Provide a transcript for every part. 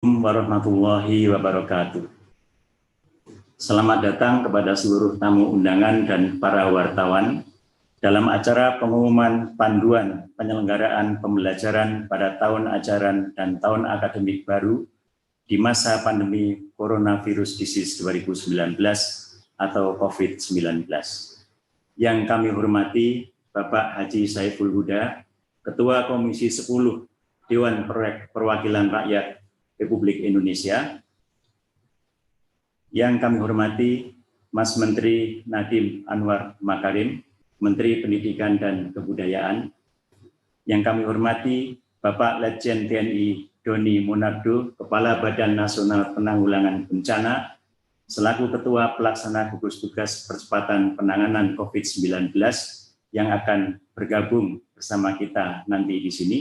Warahmatullahi wabarakatuh. Selamat datang kepada seluruh tamu undangan dan para wartawan dalam acara pengumuman panduan penyelenggaraan pembelajaran pada tahun ajaran dan tahun akademik baru di masa pandemi Coronavirus Disease 2019 atau COVID-19. Yang kami hormati Bapak Haji Saiful Huda, Ketua Komisi 10 Dewan Perwakilan Rakyat Republik Indonesia. Yang kami hormati Mas Menteri Nadiem Anwar Makarim, Menteri Pendidikan dan Kebudayaan. Yang kami hormati Bapak Letjen TNI Doni Monardo, Kepala Badan Nasional Penanggulangan Bencana, selaku Ketua Pelaksana Gugus Tugas Percepatan Penanganan COVID-19 yang akan bergabung bersama kita nanti di sini.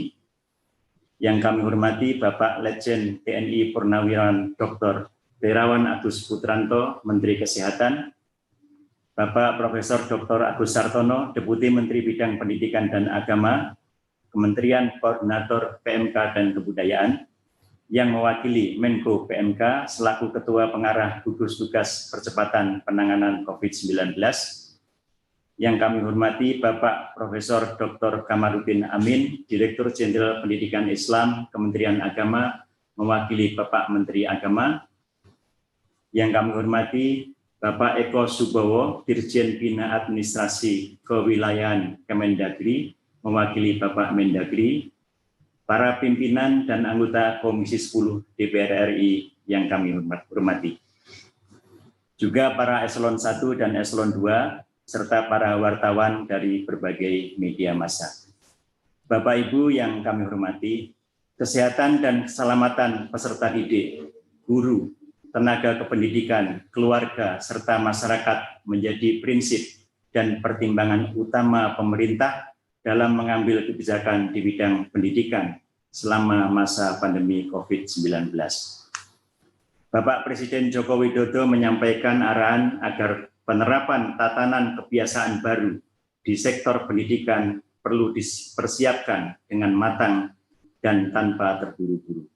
Yang kami hormati Bapak Letjen TNI Purnawirawan Dr. Terawan Agus Putranto, Menteri Kesehatan, Bapak Profesor Dr. Agus Sartono, Deputi Menteri Bidang Pendidikan dan Agama, Kementerian Koordinator PMK dan Kebudayaan, yang mewakili Menko PMK selaku Ketua Pengarah Gugus Tugas Percepatan Penanganan COVID-19, yang kami hormati Bapak Profesor Dr. Kamarudin Amin, Direktur Jenderal Pendidikan Islam, Kementerian Agama, mewakili Bapak Menteri Agama. Yang kami hormati Bapak Eko Subowo, Dirjen Bina Administrasi Kewilayahan Kemendagri, mewakili Bapak Mendagri, para pimpinan dan anggota Komisi 10 DPR RI yang kami hormati. Juga para Eselon 1 dan Eselon 2, serta para wartawan dari berbagai media massa. Bapak Ibu yang kami hormati, kesehatan dan keselamatan peserta didik, guru, tenaga kependidikan, keluarga, serta masyarakat menjadi prinsip dan pertimbangan utama pemerintah dalam mengambil kebijakan di bidang pendidikan selama masa pandemi COVID-19. Bapak Presiden Joko Widodo menyampaikan arahan agar penerapan tatanan kebiasaan baru di sektor pendidikan perlu dipersiapkan dengan matang dan tanpa terburu-buru.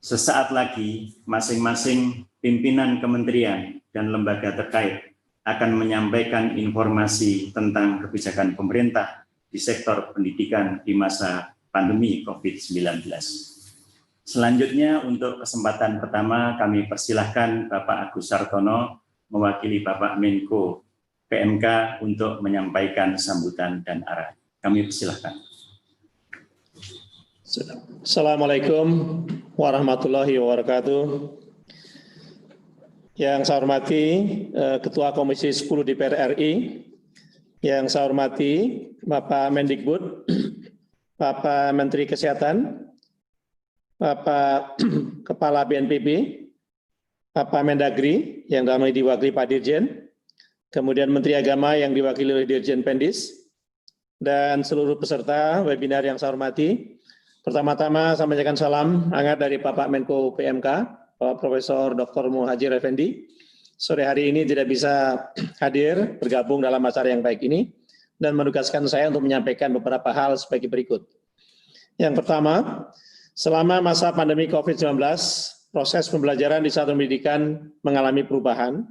Sesaat lagi, masing-masing pimpinan kementerian dan lembaga terkait akan menyampaikan informasi tentang kebijakan pemerintah di sektor pendidikan di masa pandemi COVID-19. Selanjutnya, untuk kesempatan pertama, kami persilahkan Bapak Agus Sartono, mewakili Bapak Menko PMK untuk menyampaikan sambutan dan arahan. Kami persilahkan. Assalamualaikum warahmatullahi wabarakatuh. Yang saya hormati Ketua Komisi 10 DPR RI, yang saya hormati Bapak Mendikbud, Bapak Menteri Kesehatan, Bapak Kepala BNPB, Bapak Mendagri yang kami diwakili Pak Dirjen, kemudian Menteri Agama yang diwakili oleh Dirjen Pendis, dan seluruh peserta webinar yang saya hormati. Pertama-tama saya menyampaikan salam hangat dari Bapak Menko PMK, Bapak Profesor Dr. Muhadjir Effendi. Sore hari ini tidak bisa hadir bergabung dalam acara yang baik ini dan menugaskan saya untuk menyampaikan beberapa hal sebagai berikut. Yang pertama, selama masa pandemi COVID-19, proses pembelajaran di satuan pendidikan mengalami perubahan,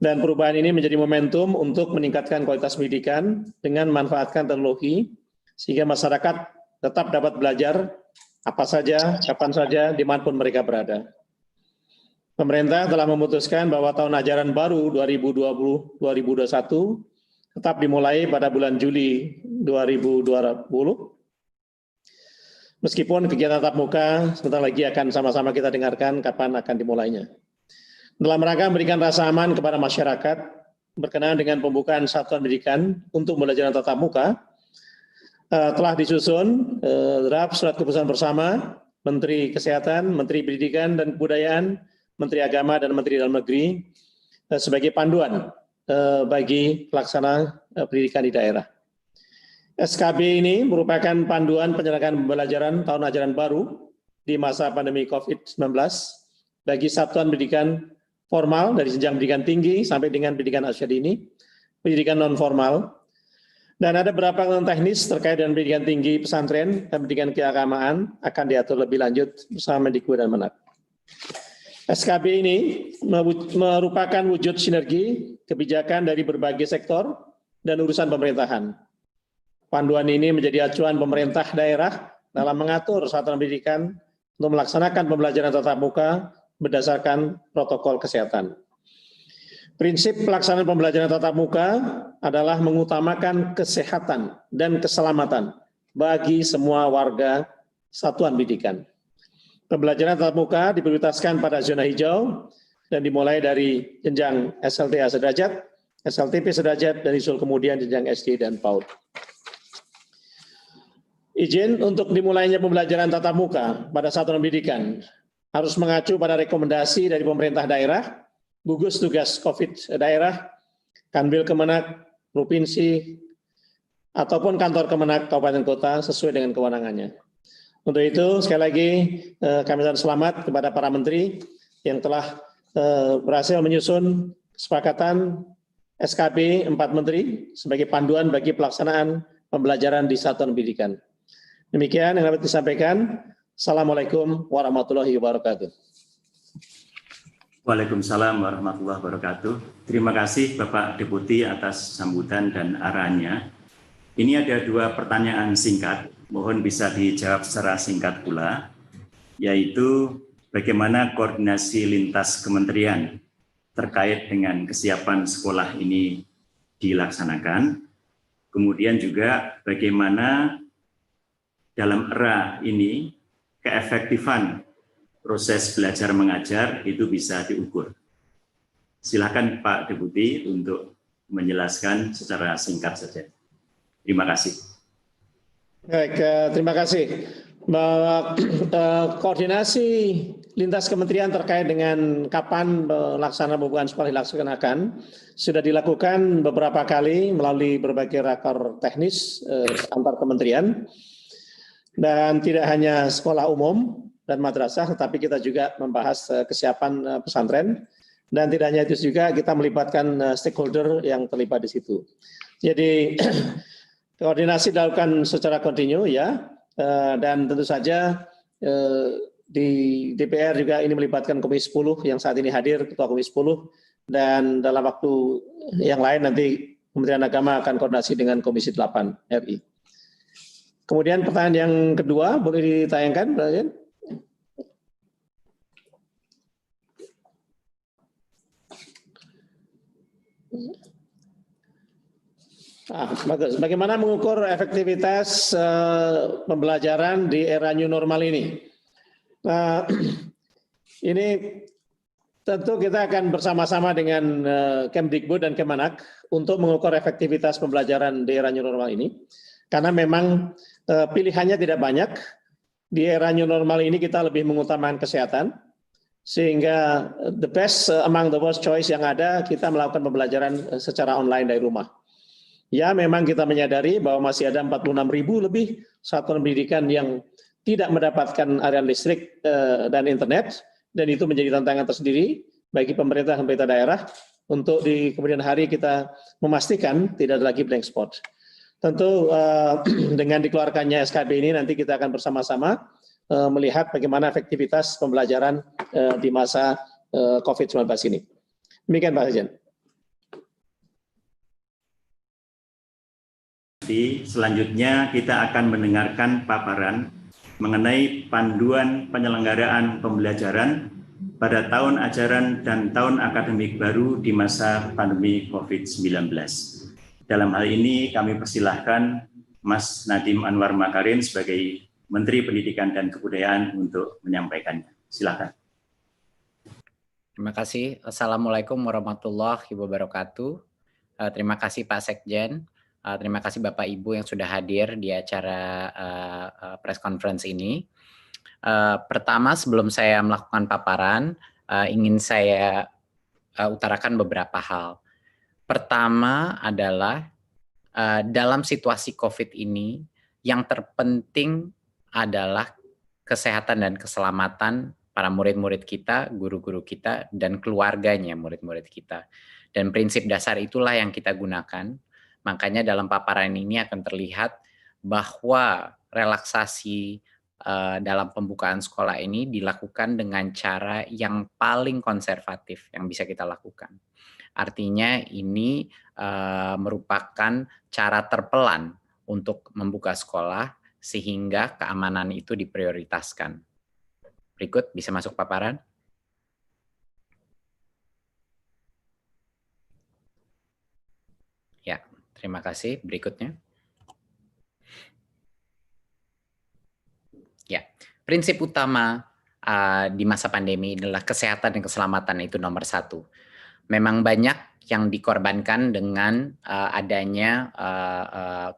dan perubahan ini menjadi momentum untuk meningkatkan kualitas pendidikan dengan memanfaatkan teknologi, sehingga masyarakat tetap dapat belajar apa saja, kapan saja, dimanapun mereka berada. Pemerintah telah memutuskan bahwa tahun ajaran baru 2020-2021 tetap dimulai pada bulan Juli 2020, meskipun kegiatan tatap muka sebentar lagi akan sama-sama kita dengarkan kapan akan dimulainya. Dalam rangka memberikan rasa aman kepada masyarakat berkenaan dengan pembukaan satuan pendidikan untuk pembelajaran tatap muka, telah disusun draft surat keputusan bersama Menteri Kesehatan, Menteri Pendidikan dan Kebudayaan, Menteri Agama dan Menteri Dalam Negeri sebagai panduan bagi pelaksana pendidikan di daerah. SKB ini merupakan panduan penyelenggaraan pembelajaran tahun ajaran baru di masa pandemi COVID-19 bagi satuan pendidikan formal dari jenjang pendidikan tinggi sampai dengan pendidikan asia dini, pendidikan non formal, Dan ada beberapa ketentuan teknis terkait dengan pendidikan tinggi pesantren dan pendidikan keagamaan akan diatur lebih lanjut bersama Mendikbud dan Menak. SKB ini merupakan wujud sinergi kebijakan dari berbagai sektor dan urusan pemerintahan. Panduan ini menjadi acuan pemerintah daerah dalam mengatur satuan pendidikan untuk melaksanakan pembelajaran tatap muka berdasarkan protokol kesehatan. Prinsip pelaksanaan pembelajaran tatap muka adalah mengutamakan kesehatan dan keselamatan bagi semua warga satuan pendidikan. Pembelajaran tatap muka diprioritaskan pada zona hijau dan dimulai dari jenjang SLTA sederajat, SLTP sederajat, dan disusul kemudian jenjang SD dan PAUD. Izin untuk dimulainya pembelajaran tatap muka pada satuan pendidikan harus mengacu pada rekomendasi dari pemerintah daerah, gugus tugas COVID daerah, Kanwil Kemenak, provinsi, ataupun kantor Kemenak kabupaten kota sesuai dengan kewenangannya. Untuk itu, sekali lagi kami ucapkan selamat kepada para menteri yang telah berhasil menyusun kesepakatan SKB 4 menteri sebagai panduan bagi pelaksanaan pembelajaran di satuan pendidikan. Demikian yang dapat disampaikan. Assalamualaikum warahmatullahi wabarakatuh. Waalaikumsalam warahmatullahi wabarakatuh. Terima kasih Bapak Deputi atas sambutan dan arahannya. Ini ada 2 pertanyaan singkat, mohon bisa dijawab secara singkat pula, yaitu bagaimana koordinasi lintas kementerian terkait dengan kesiapan sekolah ini dilaksanakan, kemudian juga bagaimana dalam era ini keefektifan proses belajar mengajar itu bisa diukur. Silakan Pak Deputi untuk menjelaskan secara singkat saja. Terima kasih. Baik, terima kasih. Koordinasi lintas kementerian terkait dengan kapan pelaksanaan pembukaan sekolah dilaksanakan sudah dilakukan beberapa kali melalui berbagai rakor teknis antar kementerian, dan tidak hanya sekolah umum dan madrasah, tetapi kita juga membahas kesiapan pesantren, dan tidak hanya itu juga kita melibatkan stakeholder yang terlibat di situ. Jadi koordinasi dilakukan secara kontinu ya, dan tentu saja di DPR juga ini melibatkan Komisi 10 yang saat ini hadir, Ketua Komisi 10, dan dalam waktu yang lain nanti Kementerian Agama akan koordinasi dengan Komisi 8 RI. Kemudian pertanyaan yang kedua, boleh ditayangkan, Pak Jen? Bagus. Bagaimana mengukur efektivitas pembelajaran di era new normal ini? Ini tentu kita akan bersama-sama dengan Kemdikbud dan Kemenak untuk mengukur efektivitas pembelajaran di era new normal ini. Karena memang pilihannya tidak banyak. Di era new normal ini kita lebih mengutamakan kesehatan, sehingga the best among the worst choice yang ada, kita melakukan pembelajaran secara online dari rumah. Ya, memang kita menyadari bahwa masih ada 46.000 lebih satuan pendidikan yang tidak mendapatkan aliran listrik dan internet, dan itu menjadi tantangan tersendiri bagi pemerintah dan pemerintah daerah untuk di kemudian hari kita memastikan tidak ada lagi blank spot. Tentu dengan dikeluarkannya SKB ini nanti kita akan bersama-sama melihat bagaimana efektivitas pembelajaran di masa COVID-19 ini. Demikian Pak Sekjen. Selanjutnya kita akan mendengarkan paparan mengenai panduan penyelenggaraan pembelajaran pada tahun ajaran dan tahun akademik baru di masa pandemi COVID-19. Dalam hal ini kami persilahkan Mas Nadiem Anwar Makarim sebagai Menteri Pendidikan dan Kebudayaan untuk menyampaikannya. Silakan. Terima kasih. Assalamualaikum warahmatullahi wabarakatuh. Terima kasih Pak Sekjen. Terima kasih Bapak Ibu yang sudah hadir di acara press conference ini. Pertama, sebelum saya melakukan paparan, ingin saya utarakan beberapa hal. Pertama adalah dalam situasi COVID ini, yang terpenting adalah kesehatan dan keselamatan para murid-murid kita, guru-guru kita, dan keluarganya murid-murid kita. Dan prinsip dasar itulah yang kita gunakan. Makanya dalam paparan ini akan terlihat bahwa relaksasi dalam pembukaan sekolah ini dilakukan dengan cara yang paling konservatif yang bisa kita lakukan. Artinya ini merupakan cara terpelan untuk membuka sekolah sehingga keamanan itu diprioritaskan. Berikut bisa masuk paparan. Ya, terima kasih. Berikutnya. Ya, prinsip utama di masa pandemi adalah kesehatan dan keselamatan itu nomor 1. Memang banyak yang dikorbankan dengan adanya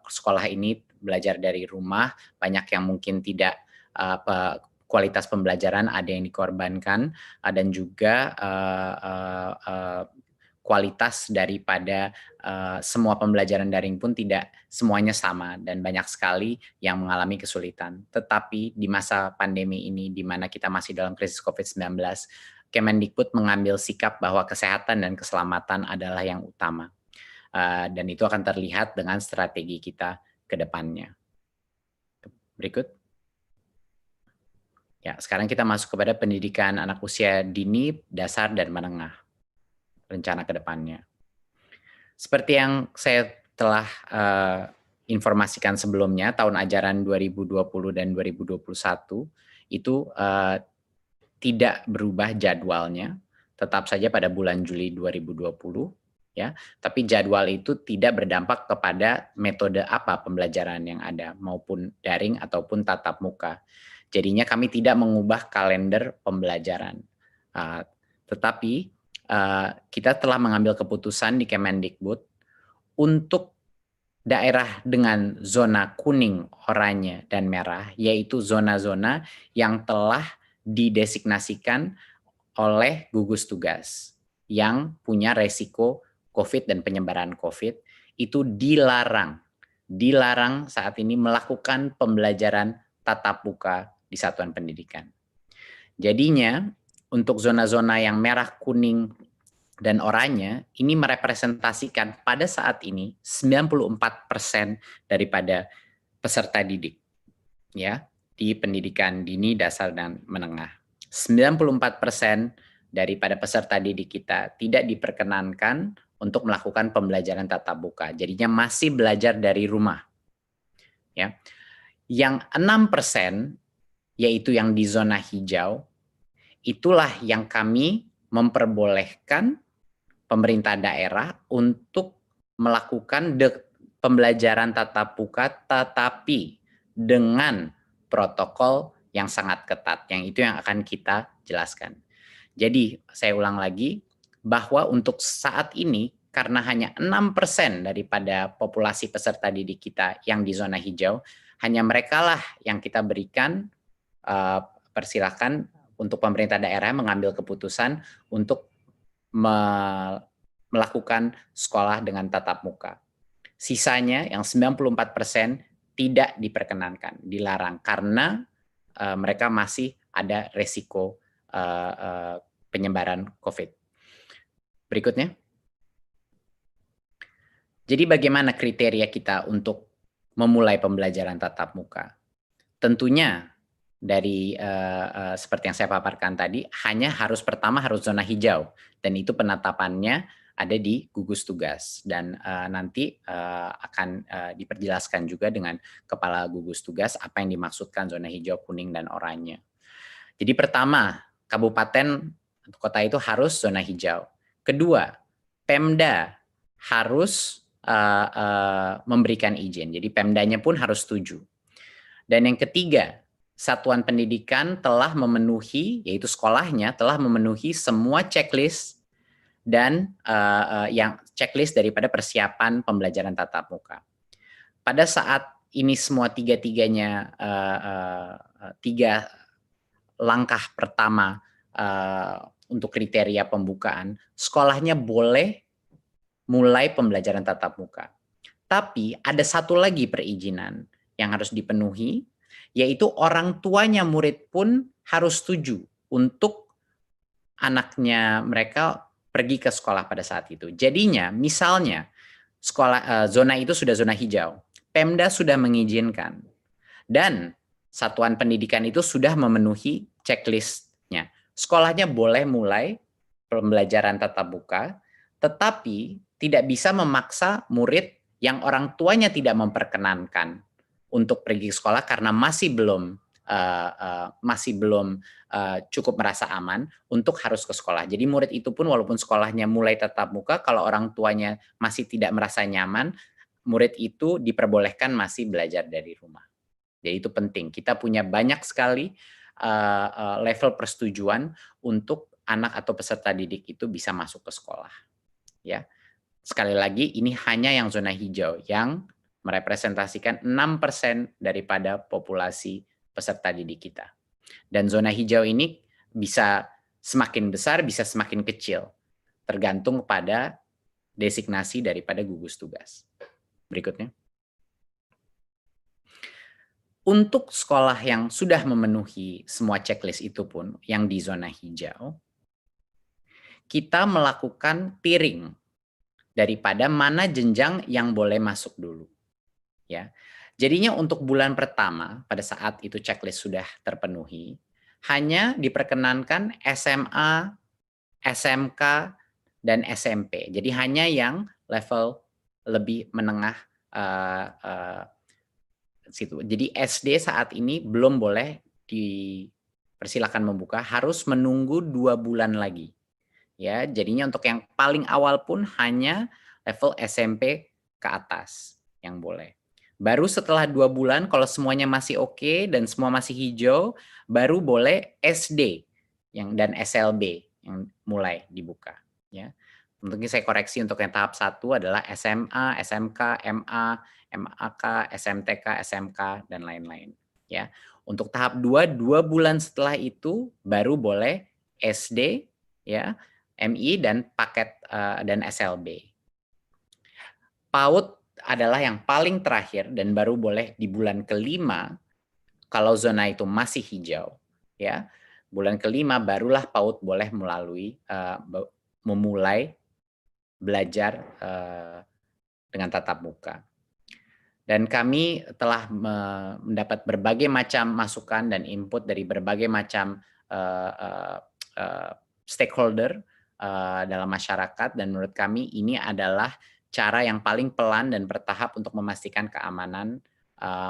sekolah ini belajar dari rumah, banyak yang mungkin tidak kualitas pembelajaran ada yang dikorbankan, dan juga kualitas daripada semua pembelajaran daring pun tidak semuanya sama dan banyak sekali yang mengalami kesulitan. Tetapi di masa pandemi ini, di mana kita masih dalam krisis COVID-19, Kemendikbud mengambil sikap bahwa kesehatan dan keselamatan adalah yang utama. Dan itu akan terlihat dengan strategi kita ke depannya. Berikut. Ya, sekarang kita masuk kepada pendidikan anak usia dini, dasar, dan menengah. Rencana ke depannya. Seperti yang saya telah informasikan sebelumnya, tahun ajaran 2020 dan 2021 itu tidak berubah jadwalnya, tetap saja pada bulan Juli 2020, ya. Tapi jadwal itu tidak berdampak kepada metode apa pembelajaran yang ada, maupun daring ataupun tatap muka. Jadinya kami tidak mengubah kalender pembelajaran, tetapi kita telah mengambil keputusan di Kemendikbud untuk daerah dengan zona kuning, oranye, dan merah, yaitu zona-zona yang telah didesignasikan oleh gugus tugas yang punya resiko COVID dan penyebaran COVID, itu dilarang saat ini melakukan pembelajaran tatap muka di satuan pendidikan. Jadinya untuk zona-zona yang merah, kuning, dan oranye ini merepresentasikan pada saat ini 94% daripada peserta didik, ya, di pendidikan dini, dasar, dan menengah. 94% daripada peserta didik kita tidak diperkenankan untuk melakukan pembelajaran tatap muka. Jadinya masih belajar dari rumah. Ya. Yang 6% yaitu yang di zona hijau, itulah yang kami memperbolehkan pemerintah daerah untuk melakukan pembelajaran tatap muka tetapi dengan protokol yang sangat ketat, yang itu yang akan kita jelaskan. Jadi saya ulang lagi bahwa untuk saat ini karena hanya 6% daripada populasi peserta didik kita yang di zona hijau, hanya merekalah yang kita berikan persilakan untuk pemerintah daerah mengambil keputusan untuk melakukan sekolah dengan tatap muka. Sisanya yang 94% tidak diperkenankan, dilarang karena mereka masih ada resiko penyebaran COVID. Berikutnya. Jadi bagaimana kriteria kita untuk memulai pembelajaran tatap muka? Tentunya dari seperti yang saya paparkan tadi, pertama harus zona hijau, dan itu penetapannya ada di gugus tugas, dan nanti akan diperjelaskan juga dengan kepala gugus tugas apa yang dimaksudkan zona hijau, kuning, dan oranye. Jadi pertama, kabupaten kota itu harus zona hijau. Kedua, Pemda harus memberikan izin, jadi Pemdanya pun harus setuju. Dan yang ketiga, satuan pendidikan telah memenuhi, yaitu sekolahnya telah memenuhi semua checklist dan yang checklist daripada persiapan pembelajaran tatap muka. Pada saat ini semua tiga langkah pertama untuk kriteria pembukaan, sekolahnya boleh mulai pembelajaran tatap muka. Tapi ada satu lagi perizinan yang harus dipenuhi, yaitu orang tuanya murid pun harus setuju untuk anaknya mereka pergi ke sekolah pada saat itu. Jadinya misalnya zona itu sudah zona hijau. Pemda sudah mengizinkan dan satuan pendidikan itu sudah memenuhi checklist-nya. Sekolahnya boleh mulai pembelajaran tatap muka, tetapi tidak bisa memaksa murid yang orang tuanya tidak memperkenankan untuk pergi ke sekolah karena masih belum cukup merasa aman untuk harus ke sekolah. Jadi murid itu pun walaupun sekolahnya mulai tatap muka, kalau orang tuanya masih tidak merasa nyaman, murid itu diperbolehkan masih belajar dari rumah. Jadi itu penting. Kita punya banyak sekali level persetujuan untuk anak atau peserta didik itu bisa masuk ke sekolah. Ya, sekali lagi ini hanya yang zona hijau yang merepresentasikan 6% daripada populasi peserta didik kita. Dan zona hijau ini bisa semakin besar, bisa semakin kecil, tergantung pada designasi daripada gugus tugas. Berikutnya. Untuk sekolah yang sudah memenuhi semua checklist itu pun, yang di zona hijau, kita melakukan tiering daripada mana jenjang yang boleh masuk dulu. Ya. Jadinya untuk bulan pertama, pada saat itu checklist sudah terpenuhi, hanya diperkenankan SMA, SMK, dan SMP. Jadi hanya yang level lebih menengah situ. Jadi SD saat ini belum boleh dipersilakan membuka, harus menunggu 2 bulan lagi. Ya, jadinya untuk yang paling awal pun hanya level SMP ke atas yang boleh. Baru setelah 2 bulan kalau semuanya masih oke dan semua masih hijau, baru boleh SD dan SLB yang mulai dibuka. Ya. Mungkin saya koreksi untuk yang tahap 1 adalah SMA, SMK, MA, MAK, SMTK, SMK, dan lain-lain. Ya. Untuk tahap 2, 2 bulan setelah itu baru boleh SD, ya, MI dan paket dan SLB. PAUD adalah yang paling terakhir dan baru boleh di bulan kelima kalau zona itu masih hijau. Ya, bulan kelima barulah PAUD boleh memulai belajar dengan tatap muka. Dan kami telah mendapat berbagai macam masukan dan input dari berbagai macam stakeholder dalam masyarakat, dan menurut kami ini adalah cara yang paling pelan dan bertahap untuk memastikan keamanan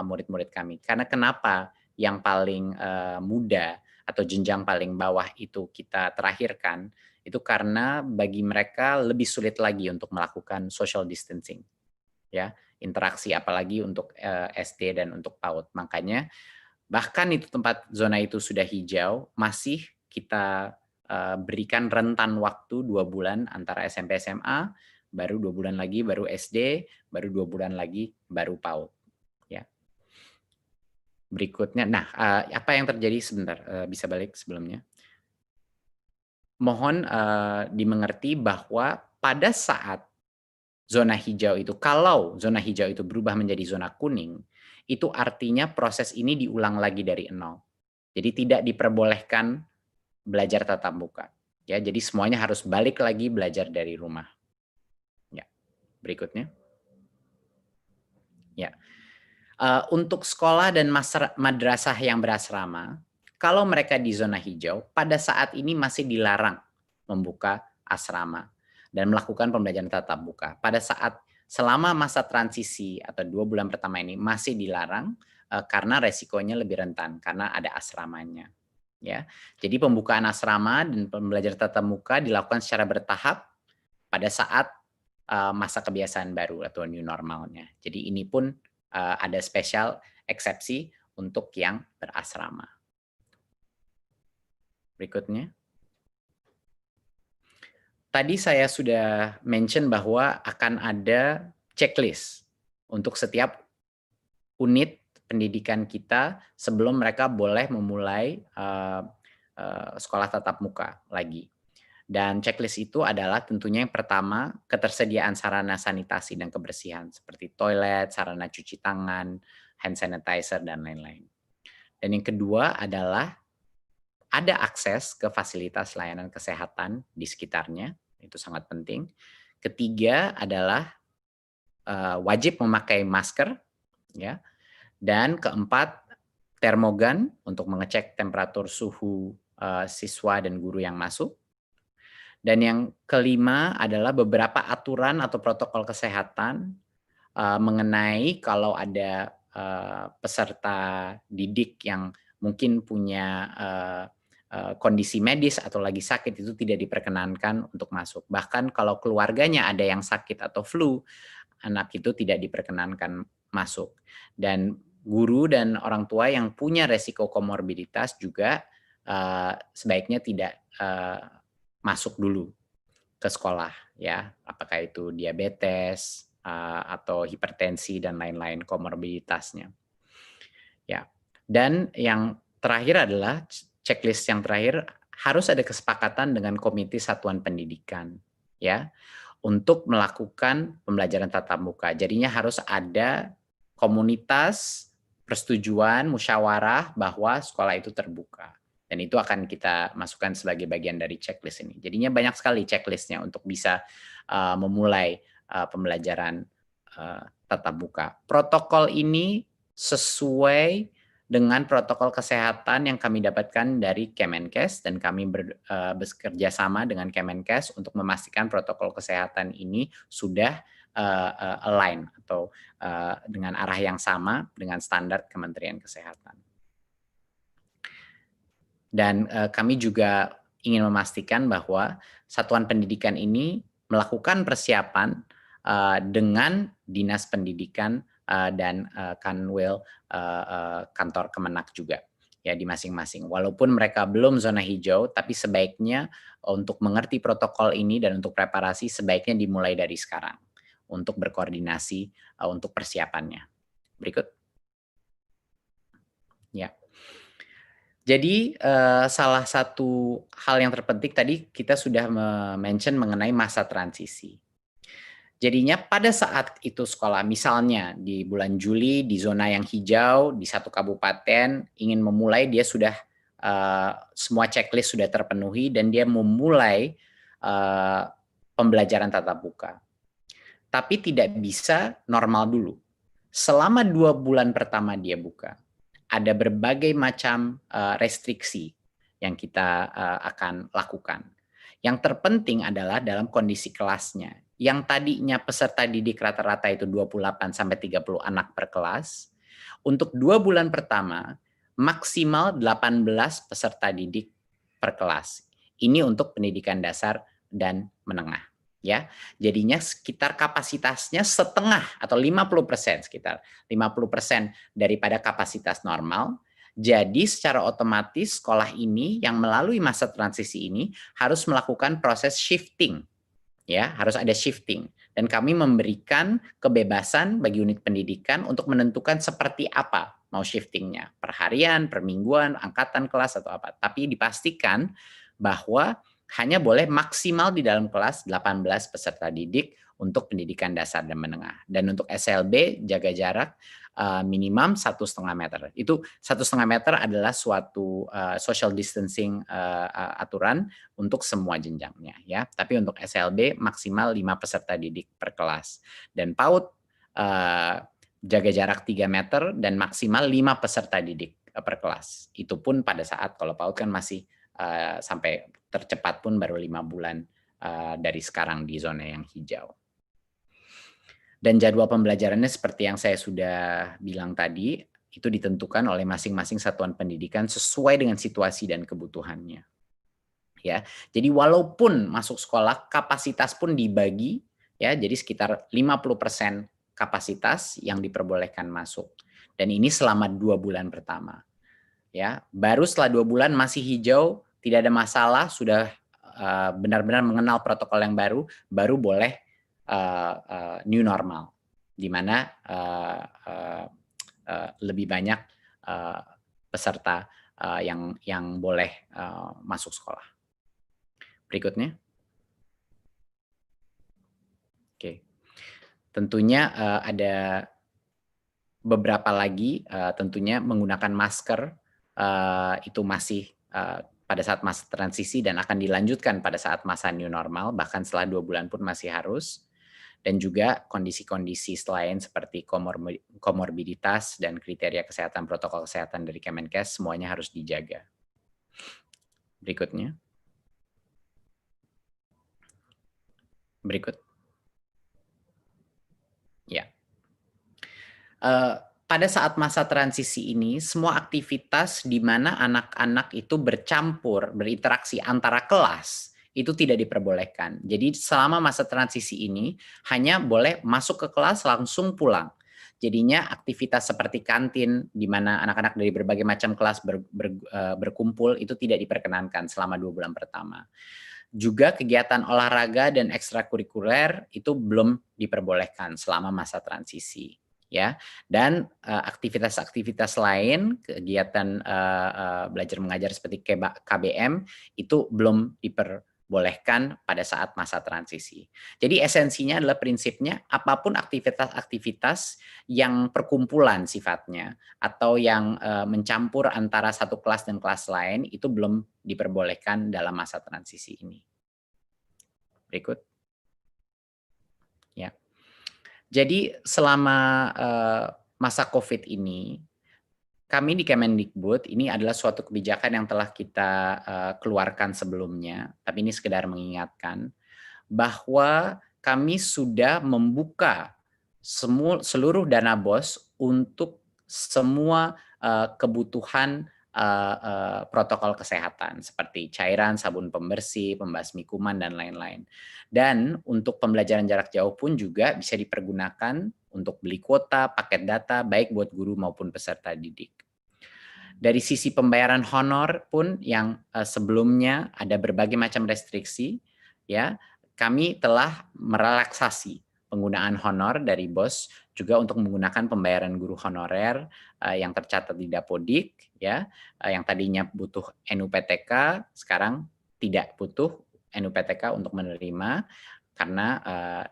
murid-murid kami. Karena kenapa yang paling muda atau jenjang paling bawah itu kita terakhirkan, itu karena bagi mereka lebih sulit lagi untuk melakukan social distancing, ya, interaksi, apalagi untuk SD dan untuk PAUD. Makanya bahkan itu tempat zona itu sudah hijau, masih kita berikan rentan waktu 2 bulan antara SMP SMA, baru 2 bulan lagi baru SD, baru 2 bulan lagi baru PAUD. Ya. Berikutnya, nah apa yang terjadi sebentar, bisa balik sebelumnya. Mohon dimengerti bahwa pada saat zona hijau itu, kalau zona hijau itu berubah menjadi zona kuning, itu artinya proses ini diulang lagi dari nol. Jadi tidak diperbolehkan belajar tatap muka. Ya, jadi semuanya harus balik lagi belajar dari rumah. Ya, berikutnya. Ya, untuk sekolah dan madrasah yang berasrama, kalau mereka di zona hijau, pada saat ini masih dilarang membuka asrama dan melakukan pembelajaran tatap muka. Pada saat selama masa transisi atau 2 bulan pertama ini masih dilarang karena resikonya lebih rentan karena ada asramanya. Ya, jadi pembukaan asrama dan pembelajaran tatap muka dilakukan secara bertahap pada saat masa kebiasaan baru atau new normalnya. Jadi ini pun ada spesial eksepsi untuk yang berasrama. Berikutnya. Tadi saya sudah mention bahwa akan ada checklist untuk setiap unit pendidikan kita sebelum mereka boleh memulai sekolah tatap muka lagi. Dan checklist itu adalah tentunya yang pertama, ketersediaan sarana sanitasi dan kebersihan seperti toilet, sarana cuci tangan, hand sanitizer, dan lain-lain. Dan yang kedua adalah ada akses ke fasilitas layanan kesehatan di sekitarnya, itu sangat penting. Ketiga adalah wajib memakai masker, ya. Dan keempat, termogan untuk mengecek temperatur suhu siswa dan guru yang masuk. Dan yang kelima adalah beberapa aturan atau protokol kesehatan mengenai kalau ada peserta didik yang mungkin punya kondisi medis atau lagi sakit, itu tidak diperkenankan untuk masuk. Bahkan kalau keluarganya ada yang sakit atau flu, anak itu tidak diperkenankan masuk. Dan guru dan orang tua yang punya resiko komorbiditas juga sebaiknya tidak masuk dulu ke sekolah, ya, apakah itu diabetes atau hipertensi dan lain-lain komorbiditasnya. Ya. Dan yang terakhir adalah checklist yang terakhir, harus ada kesepakatan dengan Komite Satuan Pendidikan, ya, untuk melakukan pembelajaran tatap muka. Jadinya harus ada komunitas persetujuan musyawarah bahwa sekolah itu terbuka. Dan itu akan kita masukkan sebagai bagian dari checklist ini. Jadinya banyak sekali checklistnya untuk bisa memulai pembelajaran tatap muka. Protokol ini sesuai dengan protokol kesehatan yang kami dapatkan dari Kemenkes, dan kami bekerja sama dengan Kemenkes untuk memastikan protokol kesehatan ini sudah align atau dengan arah yang sama dengan standar Kementerian Kesehatan. Dan kami juga ingin memastikan bahwa satuan pendidikan ini melakukan persiapan dengan Dinas Pendidikan dan Kanwil kantor Kemenak juga, ya, di masing-masing. Walaupun mereka belum zona hijau, tapi sebaiknya untuk mengerti protokol ini dan untuk preparasi sebaiknya dimulai dari sekarang untuk berkoordinasi untuk persiapannya. Berikut. Ya. Jadi salah satu hal yang terpenting tadi kita sudah mention mengenai masa transisi. Jadinya pada saat itu sekolah, misalnya di bulan Juli di zona yang hijau di satu kabupaten ingin memulai, dia sudah semua checklist sudah terpenuhi dan dia memulai pembelajaran tatap muka. Tapi tidak bisa normal dulu. Selama 2 bulan pertama dia buka, ada berbagai macam restriksi yang kita akan lakukan. Yang terpenting adalah dalam kondisi kelasnya. Yang tadinya peserta didik rata-rata itu 28-30 anak per kelas, untuk 2 bulan pertama maksimal 18 peserta didik per kelas. Ini untuk pendidikan dasar dan menengah. Ya, jadinya sekitar kapasitasnya setengah atau 50%, sekitar 50% daripada kapasitas normal. Jadi secara otomatis sekolah ini yang melalui masa transisi ini harus melakukan proses shifting, ya, harus ada shifting. Dan kami memberikan kebebasan bagi unit pendidikan untuk menentukan seperti apa mau shiftingnya, per harian, per mingguan, angkatan kelas atau apa. Tapi dipastikan bahwa hanya boleh maksimal di dalam kelas 18 peserta didik untuk pendidikan dasar dan menengah. Dan untuk SLB jaga jarak minimum 1,5 meter. Itu 1,5 meter adalah suatu social distancing aturan untuk semua jenjangnya, ya. Tapi untuk SLB maksimal 5 peserta didik per kelas. Dan PAUD jaga jarak 3 meter dan maksimal 5 peserta didik per kelas. Itu pun pada saat kalau PAUD kan masih sampai tercepat pun baru 5 bulan dari sekarang di zona yang hijau. Dan jadwal pembelajarannya seperti yang saya sudah bilang tadi, itu ditentukan oleh masing-masing satuan pendidikan sesuai dengan situasi dan kebutuhannya. Ya, jadi walaupun masuk sekolah kapasitas pun dibagi, ya, jadi sekitar 50% kapasitas yang diperbolehkan masuk. Dan ini selama 2 bulan pertama. Ya, baru setelah 2 bulan masih hijau, tidak ada masalah, sudah benar-benar mengenal protokol yang baru boleh new normal, di mana lebih banyak peserta yang boleh masuk sekolah. Berikutnya. Oke. Tentunya ada beberapa lagi, tentunya menggunakan masker itu masih pada saat masa transisi dan akan dilanjutkan pada saat masa new normal, bahkan setelah 2 bulan pun masih harus. dan juga kondisi-kondisi lain seperti komorbiditas dan kriteria kesehatan, protokol kesehatan dari Kemenkes semuanya harus dijaga. Berikutnya. Berikut. Ya. Pada saat masa transisi ini, semua aktivitas di mana anak-anak itu bercampur, berinteraksi antara kelas, itu tidak diperbolehkan. Jadi selama masa transisi ini, hanya boleh masuk ke kelas langsung pulang. Jadinya aktivitas seperti kantin, di mana anak-anak dari berbagai macam kelas berkumpul, itu tidak diperkenankan selama 2 bulan pertama. Juga kegiatan olahraga dan ekstrakurikuler itu belum diperbolehkan selama masa transisi. Ya, dan aktivitas-aktivitas lain, kegiatan belajar mengajar seperti KBM itu belum diperbolehkan pada saat masa transisi. Jadi esensinya adalah prinsipnya apapun aktivitas-aktivitas yang perkumpulan sifatnya atau yang mencampur antara satu kelas dan kelas lain itu belum diperbolehkan dalam masa transisi ini. Berikut. Ya. Jadi selama masa COVID ini, kami di Kemendikbud ini adalah suatu kebijakan yang telah kita keluarkan sebelumnya, tapi ini sekedar mengingatkan bahwa kami sudah membuka seluruh dana BOS untuk semua kebutuhan protokol kesehatan seperti cairan, sabun pembersih, pembasmi kuman, dan lain-lain. Dan untuk pembelajaran jarak jauh pun juga bisa dipergunakan untuk beli kuota, paket data, baik buat guru maupun peserta didik. Dari sisi pembayaran honor pun yang sebelumnya ada berbagai macam restriksi, ya kami telah merelaksasi penggunaan honor dari BOS juga untuk menggunakan pembayaran guru honorer yang tercatat di Dapodik, ya, yang tadinya butuh NUPTK, sekarang tidak butuh NUPTK untuk menerima karena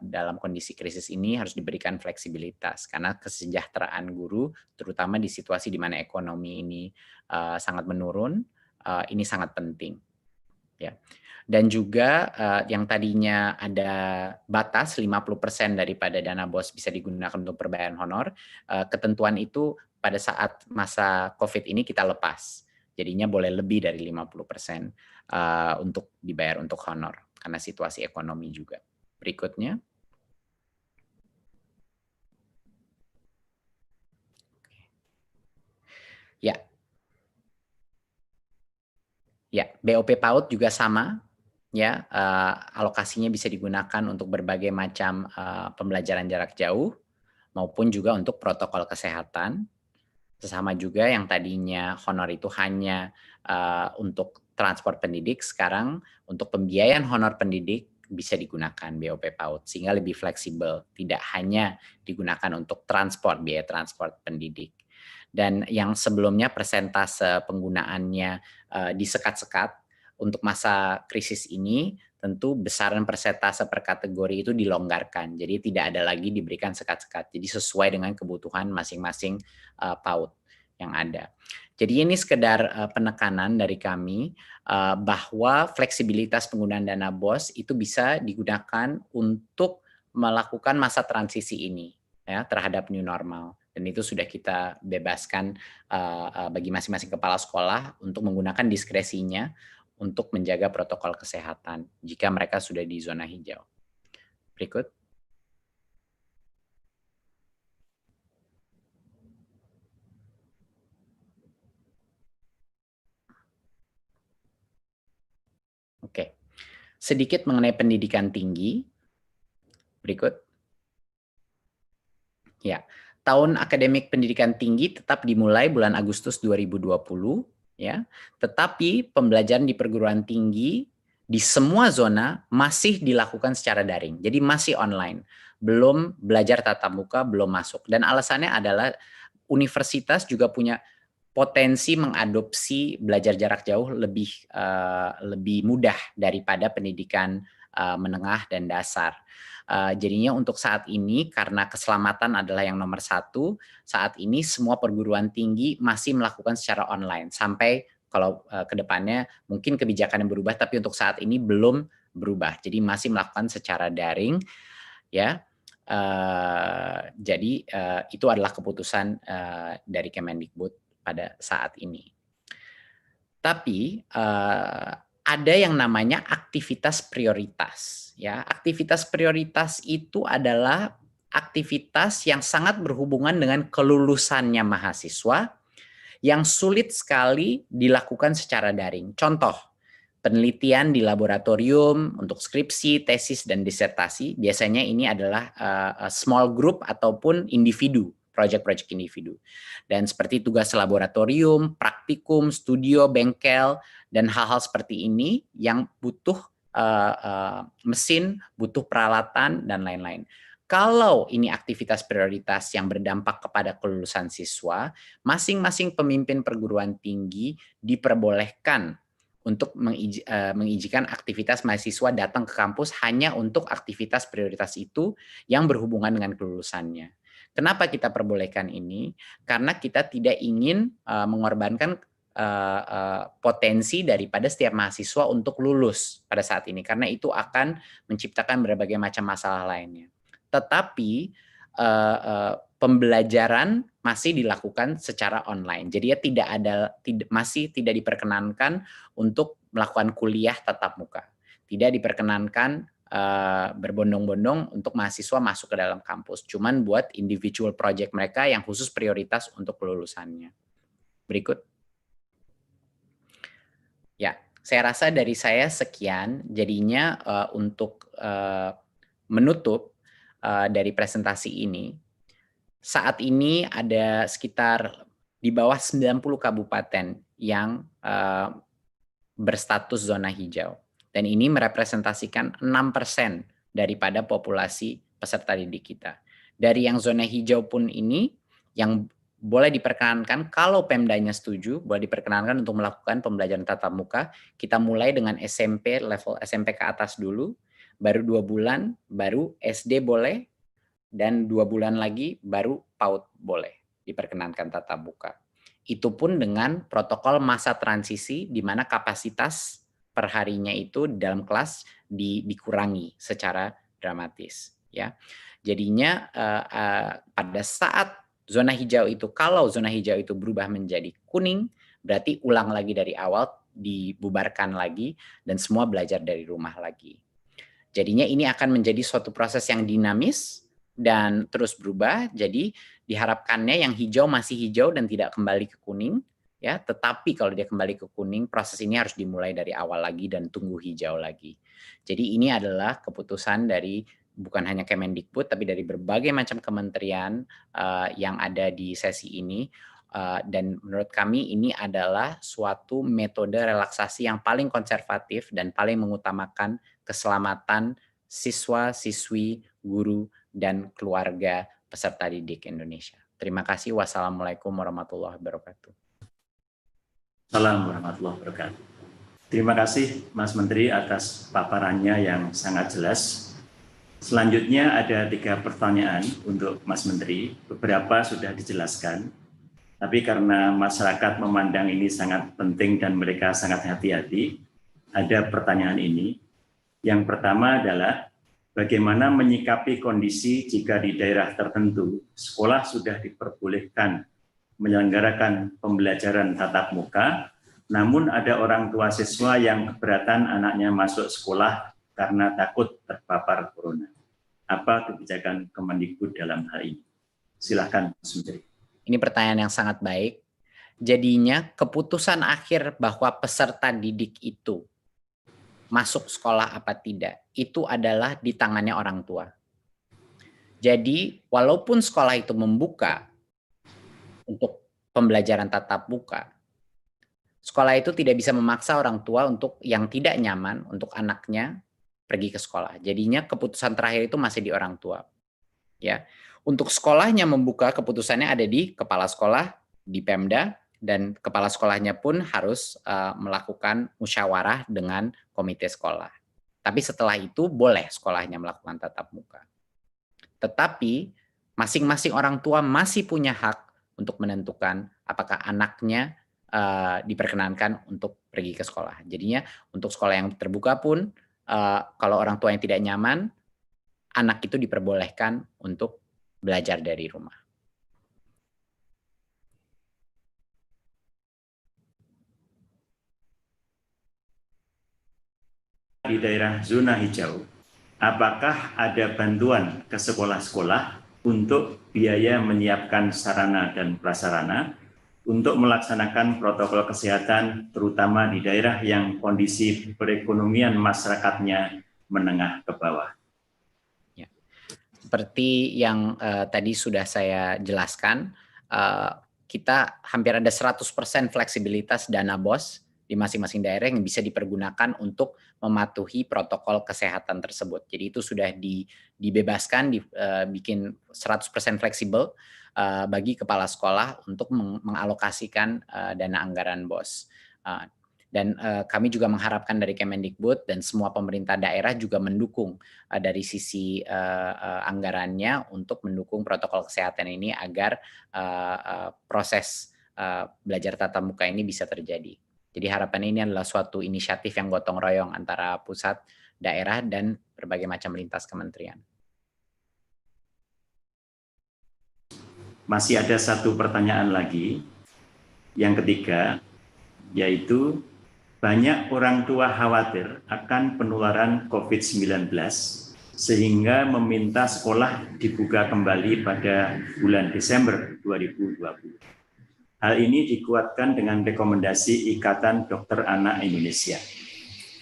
dalam kondisi krisis ini harus diberikan fleksibilitas karena kesejahteraan guru terutama di situasi di mana ekonomi ini sangat menurun, ini sangat penting, ya. Dan juga yang tadinya ada batas 50% daripada dana BOS bisa digunakan untuk pembayaran honor, ketentuan itu pada saat masa COVID ini kita lepas. Jadinya boleh lebih dari 50% untuk dibayar untuk honor karena situasi ekonomi juga. Berikutnya. Ya. Ya, BOP PAUD juga sama. Ya, alokasinya bisa digunakan untuk berbagai macam pembelajaran jarak jauh maupun juga untuk protokol kesehatan. Sesama juga yang tadinya honor itu hanya untuk transport pendidik, sekarang untuk pembiayaan honor pendidik bisa digunakan BOP PAUD sehingga lebih fleksibel, tidak hanya digunakan untuk transport, biaya transport pendidik. Dan yang sebelumnya persentase penggunaannya disekat-sekat, untuk masa krisis ini tentu besaran persentase per kategori itu dilonggarkan. Jadi tidak ada lagi diberikan sekat-sekat. Jadi sesuai dengan kebutuhan masing-masing PAUD yang ada. Jadi ini sekedar penekanan dari kami bahwa fleksibilitas penggunaan dana BOS itu bisa digunakan untuk melakukan masa transisi ini ya terhadap new normal. Dan itu sudah kita bebaskan bagi masing-masing kepala sekolah untuk menggunakan diskresinya untuk menjaga protokol kesehatan jika mereka sudah di zona hijau. Berikut. Oke. Sedikit mengenai pendidikan tinggi. Berikut. Ya. Tahun akademik pendidikan tinggi tetap dimulai bulan Agustus 2020. Ya, tetapi pembelajaran di perguruan tinggi di semua zona masih dilakukan secara daring, jadi masih online, belum belajar tatap muka, belum masuk. Dan alasannya adalah universitas juga punya potensi mengadopsi belajar jarak jauh lebih mudah daripada pendidikan menengah dan dasar. Jadinya untuk saat ini karena keselamatan adalah yang nomor 1, saat ini semua perguruan tinggi masih melakukan secara online sampai kalau ke depannya mungkin kebijakan yang berubah, tapi untuk saat ini belum berubah. Jadi masih melakukan secara daring, ya. Jadi itu adalah keputusan dari Kemendikbud pada saat ini. Tapi ada yang namanya aktivitas prioritas. Ya, aktivitas prioritas itu adalah aktivitas yang sangat berhubungan dengan kelulusannya mahasiswa yang sulit sekali dilakukan secara daring. Contoh, penelitian di laboratorium untuk skripsi, tesis, dan disertasi. Biasanya ini adalah small group ataupun individu, project-project individu. Dan seperti tugas laboratorium, praktikum, studio, bengkel, dan hal-hal seperti ini yang butuh mesin, butuh peralatan, dan lain-lain. Kalau ini aktivitas prioritas yang berdampak kepada kelulusan siswa, masing-masing pemimpin perguruan tinggi diperbolehkan untuk mengizinkan aktivitas mahasiswa datang ke kampus hanya untuk aktivitas prioritas itu yang berhubungan dengan kelulusannya. Kenapa kita perbolehkan ini? Karena kita tidak ingin mengorbankan potensi daripada setiap mahasiswa untuk lulus pada saat ini, karena itu akan menciptakan berbagai macam masalah lainnya. Tetapi pembelajaran masih dilakukan secara online. Jadi ya masih tidak diperkenankan untuk melakukan kuliah tatap muka. Tidak diperkenankan berbondong-bondong untuk mahasiswa masuk ke dalam kampus. Cuman buat individual project mereka yang khusus prioritas untuk kelulusannya. Berikut. Ya, saya rasa dari saya sekian. Jadinya untuk menutup dari presentasi ini, saat ini ada sekitar di bawah 90 kabupaten yang berstatus zona hijau. Dan ini merepresentasikan 6% daripada populasi peserta didik kita. Dari yang zona hijau pun ini, yang boleh diperkenankan, kalau Pemdanya setuju, boleh diperkenankan untuk melakukan pembelajaran tatap muka. Kita mulai dengan SMP, level SMP ke atas dulu, baru 2 bulan, baru SD boleh, dan 2 bulan lagi baru PAUD boleh diperkenankan tatap muka. Itu pun dengan protokol masa transisi di mana kapasitas perharinya itu dalam kelas dikurangi secara dramatis. Ya, jadinya pada saat zona hijau itu, kalau zona hijau itu berubah menjadi kuning, berarti ulang lagi dari awal, dibubarkan lagi, dan semua belajar dari rumah lagi. Jadinya ini akan menjadi suatu proses yang dinamis dan terus berubah. Jadi diharapkannya yang hijau masih hijau dan tidak kembali ke kuning, ya. Tetapi kalau dia kembali ke kuning, proses ini harus dimulai dari awal lagi dan tunggu hijau lagi. Jadi ini adalah keputusan dari bukan hanya Kemendikbud, tapi dari berbagai macam kementerian yang ada di sesi ini. Dan menurut kami ini adalah suatu metode relaksasi yang paling konservatif dan paling mengutamakan keselamatan siswa, siswi, guru, dan keluarga peserta didik Indonesia. Terima kasih. Wassalamualaikum warahmatullahi wabarakatuh. Assalamualaikum warahmatullahi wabarakatuh. Terima kasih Mas Menteri atas paparannya yang sangat jelas. Selanjutnya ada 3 pertanyaan untuk Mas Menteri. Beberapa sudah dijelaskan. Tapi karena masyarakat memandang ini sangat penting dan mereka sangat hati-hati, ada pertanyaan ini. Yang pertama adalah bagaimana menyikapi kondisi jika di daerah tertentu sekolah sudah diperbolehkan menyelenggarakan pembelajaran tatap muka, namun ada orang tua siswa yang keberatan anaknya masuk sekolah karena takut terpapar corona. Apa kebijakan Kemendikbud dalam hal ini? Silakan, Mas Menteri. Ini pertanyaan yang sangat baik. Jadinya keputusan akhir bahwa peserta didik itu masuk sekolah apa tidak, itu adalah di tangannya orang tua. Jadi walaupun sekolah itu membuka untuk pembelajaran tatap muka, sekolah itu tidak bisa memaksa orang tua untuk yang tidak nyaman untuk anaknya pergi ke sekolah. Jadinya keputusan terakhir itu masih di orang tua. Ya. Untuk sekolahnya membuka, keputusannya ada di kepala sekolah, di Pemda, dan kepala sekolahnya pun harus melakukan musyawarah dengan komite sekolah. Tapi setelah itu boleh sekolahnya melakukan tatap muka. Tetapi masing-masing orang tua masih punya hak untuk menentukan apakah anaknya diperkenankan untuk pergi ke sekolah. Jadinya untuk sekolah yang terbuka pun, kalau orang tua yang tidak nyaman, anak itu diperbolehkan untuk belajar dari rumah. Di daerah zona hijau, apakah ada bantuan ke sekolah-sekolah untuk biaya menyiapkan sarana dan prasarana untuk melaksanakan protokol kesehatan, terutama di daerah yang kondisi perekonomian masyarakatnya menengah ke bawah? Ya. Seperti yang tadi sudah saya jelaskan, kita hampir ada 100% fleksibilitas dana BOS di masing-masing daerah yang bisa dipergunakan untuk mematuhi protokol kesehatan tersebut. Jadi itu sudah dibebaskan, dibikin 100% fleksibel bagi kepala sekolah untuk mengalokasikan dana anggaran BOS. Dan kami juga mengharapkan dari Kemendikbud dan semua pemerintah daerah juga mendukung dari sisi anggarannya untuk mendukung protokol kesehatan ini agar proses belajar tatap muka ini bisa terjadi. Jadi harapan ini adalah suatu inisiatif yang gotong royong antara pusat, daerah, dan berbagai macam lintas kementerian. Masih ada satu pertanyaan lagi, yang ketiga, yaitu banyak orang tua khawatir akan penularan COVID-19 sehingga meminta sekolah dibuka kembali pada bulan Desember 2020. Hal ini dikuatkan dengan rekomendasi Ikatan Dokter Anak Indonesia.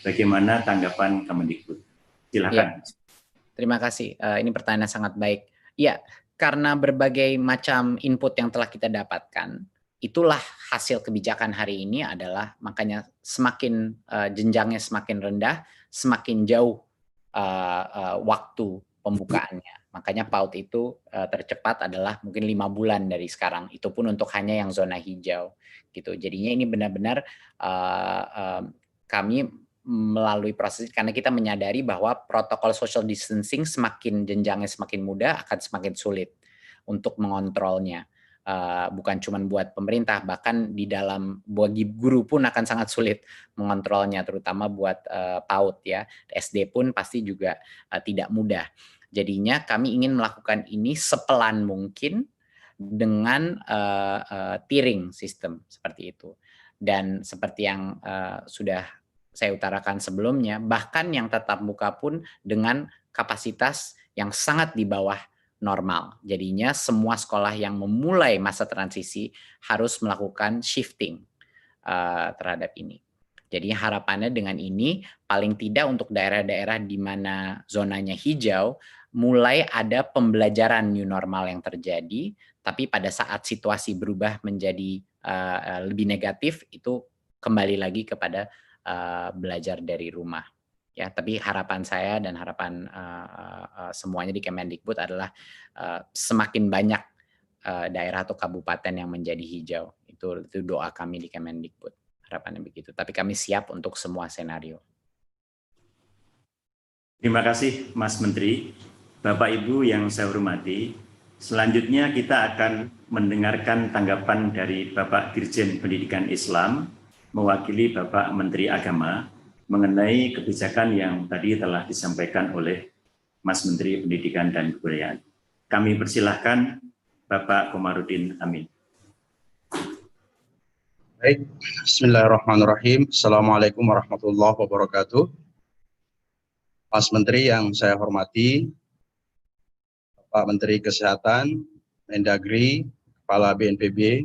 Bagaimana tanggapan Kemendikbud? Silakan. Ya, terima kasih. Ini pertanyaan sangat baik. Ya, karena berbagai macam input yang telah kita dapatkan, itulah hasil kebijakan hari ini adalah makanya semakin jenjangnya semakin rendah, semakin jauh waktu pembukaannya. Makanya PAUD itu tercepat adalah mungkin 5 bulan dari sekarang. Itu pun untuk hanya yang zona hijau, gitu. Jadinya ini benar-benar kami melalui proses karena kita menyadari bahwa protokol social distancing semakin jenjangnya semakin mudah akan semakin sulit untuk mengontrolnya. Bukan cuma buat pemerintah, bahkan di dalam bagi guru pun akan sangat sulit mengontrolnya, terutama buat PAUD ya. SD pun pasti juga tidak mudah. Jadinya kami ingin melakukan ini sepelan mungkin dengan tiering sistem seperti itu. Dan seperti yang sudah saya utarakan sebelumnya, bahkan yang tatap muka pun dengan kapasitas yang sangat di bawah normal. Jadinya semua sekolah yang memulai masa transisi harus melakukan shifting terhadap ini. Jadi harapannya dengan ini paling tidak untuk daerah-daerah di mana zonanya hijau mulai ada pembelajaran new normal yang terjadi, tapi pada saat situasi berubah menjadi lebih negatif itu kembali lagi kepada belajar dari rumah. Ya, tapi harapan saya dan harapan semuanya di Kemendikbud adalah semakin banyak daerah atau kabupaten yang menjadi hijau. Itu doa kami di Kemendikbud. Harapannya begitu. Tapi kami siap untuk semua senario. Terima kasih Mas Menteri. Bapak Ibu yang saya hormati, selanjutnya kita akan mendengarkan tanggapan dari Bapak Dirjen Pendidikan Islam mewakili Bapak Menteri Agama mengenai kebijakan yang tadi telah disampaikan oleh Mas Menteri Pendidikan dan Kebudayaan. Kami persilahkan Bapak Komarudin Amin. Baik, bismillahirrahmanirrahim. Assalamualaikum warahmatullahi wabarakatuh. Mas Menteri yang saya hormati, Pak Menteri Kesehatan, Mendagri, Kepala BNPB,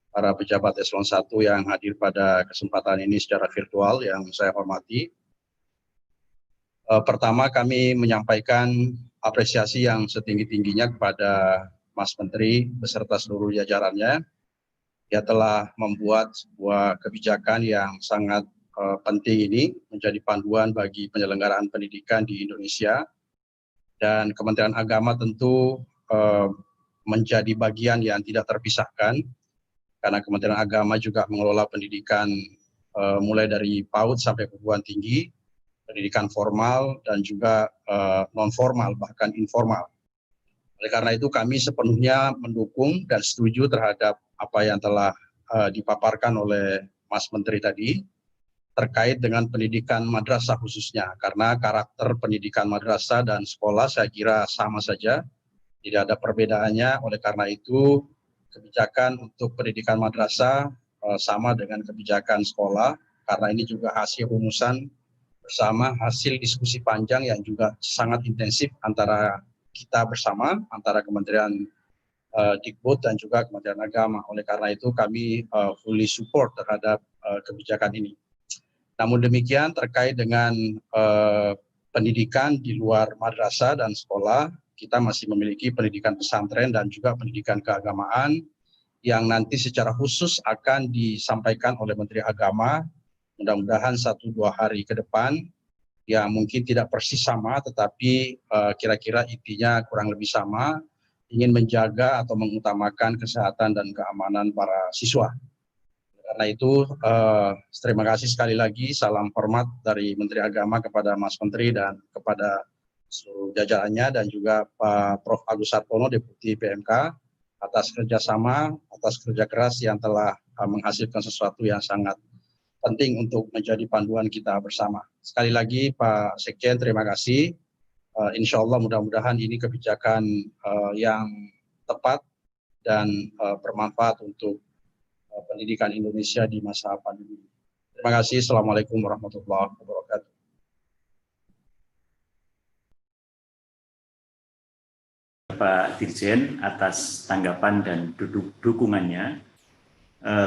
para pejabat eselon 1 yang hadir pada kesempatan ini secara virtual yang saya hormati. Pertama kami menyampaikan apresiasi yang setinggi-tingginya kepada Mas Menteri beserta seluruh jajarannya. Dia telah membuat sebuah kebijakan yang sangat penting ini menjadi panduan bagi penyelenggaraan pendidikan di Indonesia. Dan Kementerian Agama tentu menjadi bagian yang tidak terpisahkan, karena Kementerian Agama juga mengelola pendidikan mulai dari PAUD sampai perguruan tinggi, pendidikan formal dan juga non-formal bahkan informal. Oleh karena itu kami sepenuhnya mendukung dan setuju terhadap apa yang telah dipaparkan oleh Mas Menteri tadi. terkait dengan pendidikan madrasah khususnya, karena karakter pendidikan madrasah dan sekolah saya kira sama saja, tidak ada perbedaannya. Oleh karena itu kebijakan untuk pendidikan madrasah sama dengan kebijakan sekolah, karena ini juga hasil rumusan bersama, hasil diskusi panjang yang juga sangat intensif antara kita bersama, antara Kementerian Dikbud dan juga Kementerian Agama. Oleh karena itu kami fully support terhadap kebijakan ini. Namun demikian terkait dengan pendidikan di luar madrasah dan sekolah, kita masih memiliki pendidikan pesantren dan juga pendidikan keagamaan yang nanti secara khusus akan disampaikan oleh Menteri Agama, mudah-mudahan 1-2 hari ke depan, yang mungkin tidak persis sama, tetapi kira-kira intinya kurang lebih sama, ingin menjaga atau mengutamakan kesehatan dan keamanan para siswa. Karena itu, terima kasih sekali lagi, salam hormat dari Menteri Agama kepada Mas Menteri dan kepada seluruh jajarannya, dan juga Pak Prof. Agus Sartono, Deputi PMK, atas kerjasama, atas kerja keras yang telah menghasilkan sesuatu yang sangat penting untuk menjadi panduan kita bersama. Sekali lagi Pak Sekjen, terima kasih. Insya Allah mudah-mudahan ini kebijakan yang tepat dan bermanfaat untuk pendidikan Indonesia di masa pandemi. Terima kasih. Assalamualaikum warahmatullahi wabarakatuh. Pak Dirjen atas tanggapan dan dukungannya.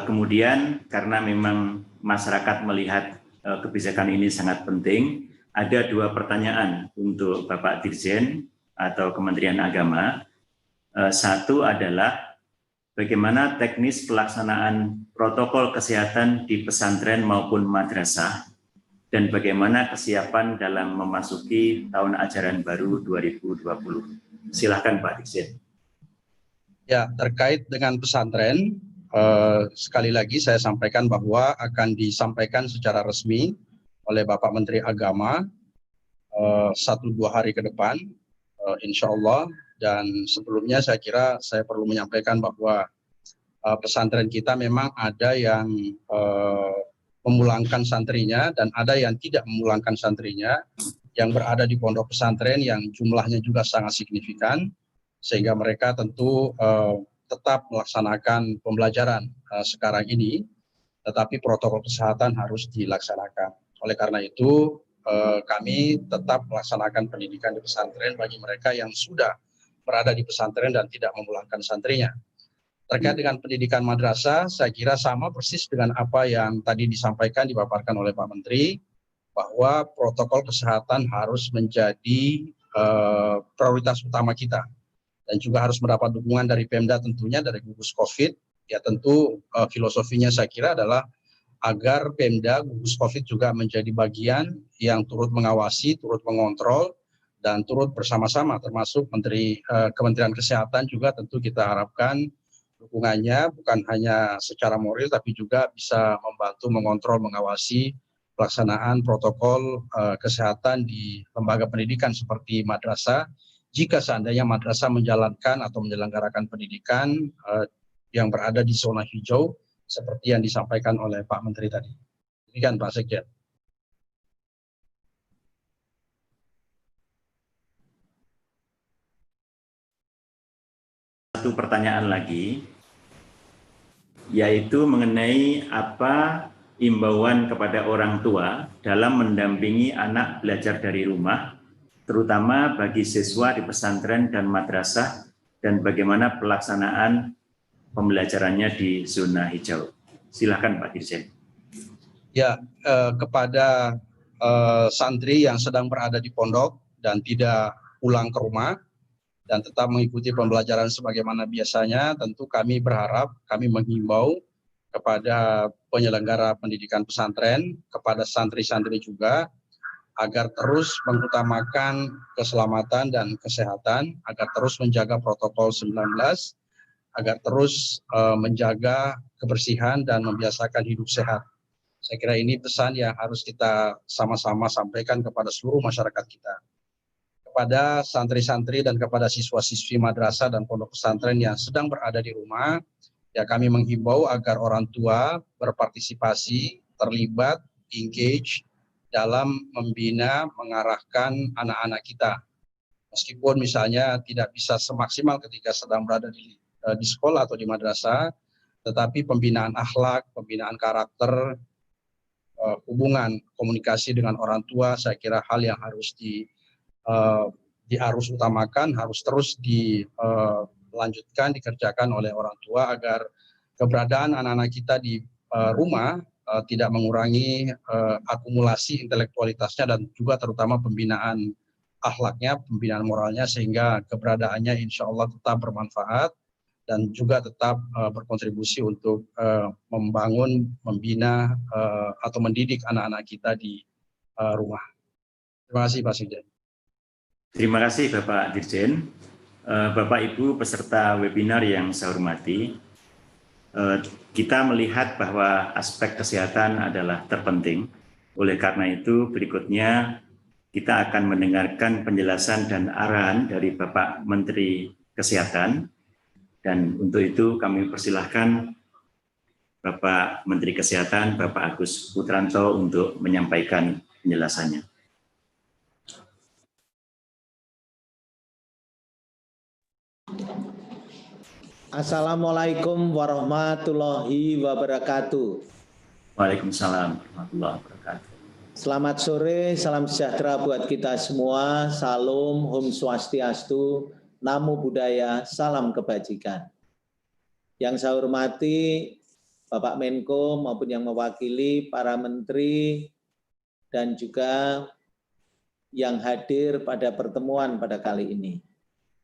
Kemudian karena memang masyarakat melihat kebijakan ini sangat penting, ada 2 pertanyaan untuk Bapak Dirjen atau Kementerian Agama. Satu adalah bagaimana teknis pelaksanaan protokol kesehatan di pesantren maupun madrasah, dan bagaimana kesiapan dalam memasuki tahun ajaran baru 2020. Silakan Pak Dirjen. Ya, terkait dengan pesantren, sekali lagi saya sampaikan bahwa akan disampaikan secara resmi oleh Bapak Menteri Agama 1-2 hari ke depan, insya Allah. Dan sebelumnya saya kira saya perlu menyampaikan bahwa pesantren kita memang ada yang memulangkan santrinya dan ada yang tidak memulangkan santrinya, yang berada di pondok pesantren yang jumlahnya juga sangat signifikan, sehingga mereka tentu tetap melaksanakan pembelajaran sekarang ini, tetapi protokol kesehatan harus dilaksanakan. Oleh karena itu kami tetap melaksanakan pendidikan di pesantren bagi mereka yang sudah berada di pesantren dan tidak memulangkan santrinya. Terkait dengan pendidikan madrasah, saya kira sama persis dengan apa yang tadi disampaikan, dipaparkan oleh Pak Menteri, bahwa protokol kesehatan harus menjadi prioritas utama kita. Dan juga harus mendapat dukungan dari Pemda tentunya, dari gugus COVID. Ya tentu filosofinya saya kira adalah agar Pemda, gugus COVID juga menjadi bagian yang turut mengawasi, turut mengontrol, dan turut bersama-sama, termasuk Kementerian Kesehatan juga tentu kita harapkan dukungannya bukan hanya secara moral, tapi juga bisa membantu mengontrol, mengawasi pelaksanaan protokol kesehatan di lembaga pendidikan seperti madrasah. Jika seandainya madrasah menjalankan atau menyelenggarakan pendidikan yang berada di zona hijau, seperti yang disampaikan oleh Pak Menteri tadi. Demikian Pak Sekjen. Satu pertanyaan lagi, yaitu mengenai apa imbauan kepada orang tua dalam mendampingi anak belajar dari rumah, terutama bagi siswa di pesantren dan madrasah, dan bagaimana pelaksanaan pembelajarannya di zona hijau. Silakan Pak Dirjen. Ya, kepada santri yang sedang berada di pondok dan tidak pulang ke rumah dan tetap mengikuti pembelajaran sebagaimana biasanya, tentu kami berharap, kami menghimbau kepada penyelenggara pendidikan pesantren, kepada santri-santri juga, agar terus mengutamakan keselamatan dan kesehatan, agar terus menjaga protokol 19, agar terus menjaga kebersihan dan membiasakan hidup sehat. Saya kira ini pesan yang harus kita sama-sama sampaikan kepada seluruh masyarakat kita. Kepada santri-santri dan kepada siswa-siswi madrasah dan pondok pesantren yang sedang berada di rumah, ya kami menghimbau agar orang tua berpartisipasi, terlibat engage dalam membina, mengarahkan anak-anak kita. Meskipun misalnya tidak bisa semaksimal ketika sedang berada di sekolah atau di madrasah, tetapi pembinaan akhlak, pembinaan karakter, hubungan komunikasi dengan orang tua, saya kira hal yang harus harus utamakan, harus terus dilanjutkan, dikerjakan oleh orang tua agar keberadaan anak-anak kita di rumah tidak mengurangi akumulasi intelektualitasnya dan juga terutama pembinaan akhlaknya, pembinaan moralnya, sehingga keberadaannya insya Allah tetap bermanfaat dan juga tetap berkontribusi untuk membangun, membina atau mendidik anak-anak kita di rumah. Terima kasih Pak Sekjen. Terima kasih Bapak Dirjen. Bapak Ibu peserta webinar yang saya hormati, kita melihat bahwa aspek kesehatan adalah terpenting. Oleh karena itu berikutnya kita akan mendengarkan penjelasan dan arahan dari Bapak Menteri Kesehatan, dan untuk itu kami persilahkan Bapak Menteri Kesehatan, Bapak Agus Putranto untuk menyampaikan penjelasannya. Assalamualaikum warahmatullahi wabarakatuh. Waalaikumsalam warahmatullahi wabarakatuh. Selamat sore, salam sejahtera buat kita semua. Salam, Om Swastiastu, Namo Buddhaya, salam kebajikan. Yang saya hormati Bapak Menko maupun yang mewakili para menteri dan juga yang hadir pada pertemuan pada kali ini.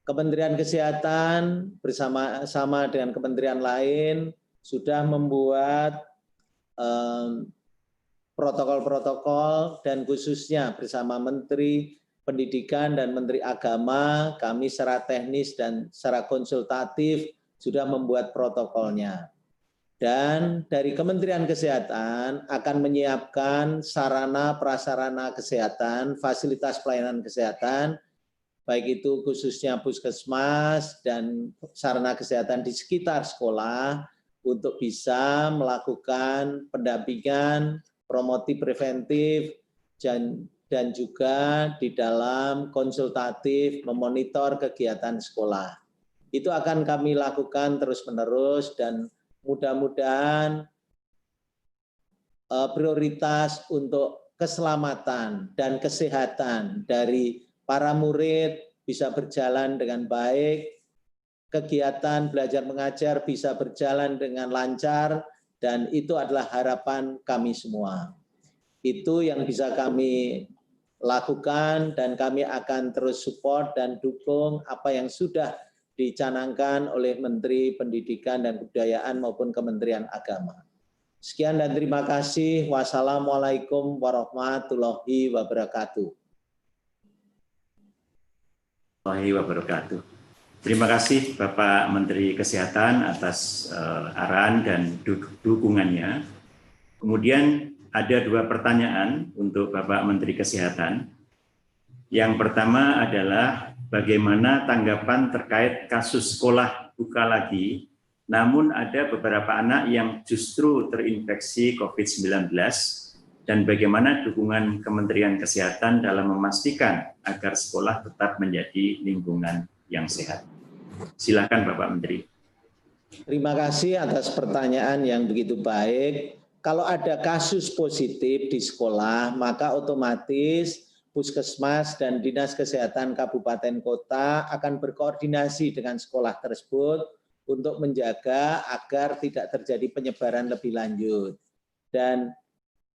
Kementerian Kesehatan bersama-sama dengan kementerian lain sudah membuat protokol-protokol dan khususnya bersama Menteri Pendidikan dan Menteri Agama, kami secara teknis dan secara konsultatif sudah membuat protokolnya. Dan dari Kementerian Kesehatan akan menyiapkan sarana prasarana kesehatan, fasilitas pelayanan kesehatan, baik itu khususnya puskesmas dan sarana kesehatan di sekitar sekolah untuk bisa melakukan pendampingan, promotif preventif, dan juga di dalam konsultatif memonitor kegiatan sekolah. Itu akan kami lakukan terus-menerus dan mudah-mudahan prioritas untuk keselamatan dan kesehatan dari para murid bisa berjalan dengan baik, kegiatan belajar mengajar bisa berjalan dengan lancar, dan itu adalah harapan kami semua. Itu yang bisa kami lakukan dan kami akan terus support dan dukung apa yang sudah dicanangkan oleh Menteri Pendidikan dan Kebudayaan maupun Kementerian Agama. Sekian dan terima kasih. Wassalamualaikum warahmatullahi wabarakatuh. Wabarakatuh. Terima kasih Bapak Menteri Kesehatan atas arahan dan dukungannya. Kemudian ada dua pertanyaan untuk Bapak Menteri Kesehatan. Yang pertama adalah bagaimana tanggapan terkait kasus sekolah buka lagi, namun ada beberapa anak yang justru terinfeksi COVID-19, dan bagaimana dukungan Kementerian Kesehatan dalam memastikan agar sekolah tetap menjadi lingkungan yang sehat. Silakan Bapak Menteri. Terima kasih atas pertanyaan yang begitu baik. Kalau ada kasus positif di sekolah, maka otomatis Puskesmas dan Dinas Kesehatan Kabupaten Kota akan berkoordinasi dengan sekolah tersebut untuk menjaga agar tidak terjadi penyebaran lebih lanjut. Dan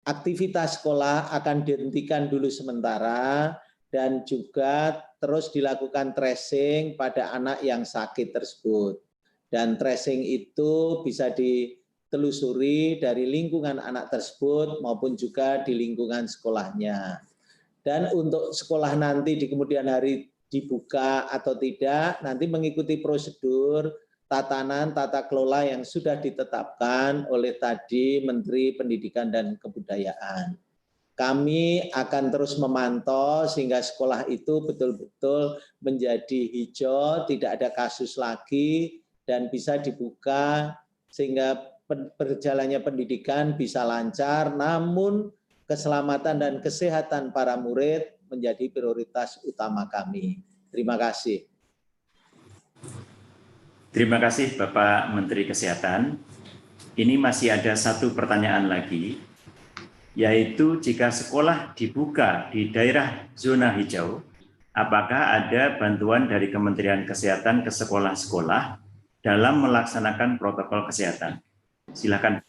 aktivitas sekolah akan dihentikan dulu sementara dan juga terus dilakukan tracing pada anak yang sakit tersebut. Dan tracing itu bisa ditelusuri dari lingkungan anak tersebut maupun juga di lingkungan sekolahnya. Dan untuk sekolah nanti di kemudian hari dibuka atau tidak, nanti mengikuti prosedur tatanan tata kelola yang sudah ditetapkan oleh tadi Menteri Pendidikan dan Kebudayaan. Kami akan terus memantau sehingga sekolah itu betul-betul menjadi hijau, tidak ada kasus lagi, dan bisa dibuka sehingga berjalannya pendidikan bisa lancar, namun keselamatan dan kesehatan para murid menjadi prioritas utama kami. Terima kasih. Terima kasih Bapak Menteri Kesehatan. Ini masih ada satu pertanyaan lagi, yaitu jika sekolah dibuka di daerah zona hijau, apakah ada bantuan dari Kementerian Kesehatan ke sekolah-sekolah dalam melaksanakan protokol kesehatan? Silakan.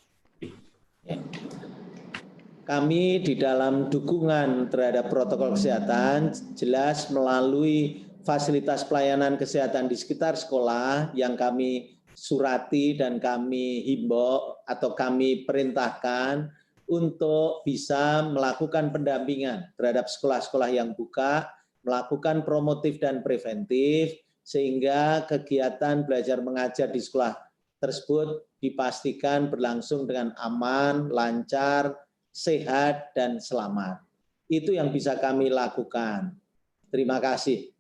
Kami di dalam dukungan terhadap protokol kesehatan jelas melalui fasilitas pelayanan kesehatan di sekitar sekolah yang kami surati dan kami himbau atau kami perintahkan untuk bisa melakukan pendampingan terhadap sekolah-sekolah yang buka, melakukan promotif dan preventif, sehingga kegiatan belajar mengajar di sekolah tersebut dipastikan berlangsung dengan aman, lancar, sehat, dan selamat. Itu yang bisa kami lakukan. Terima kasih.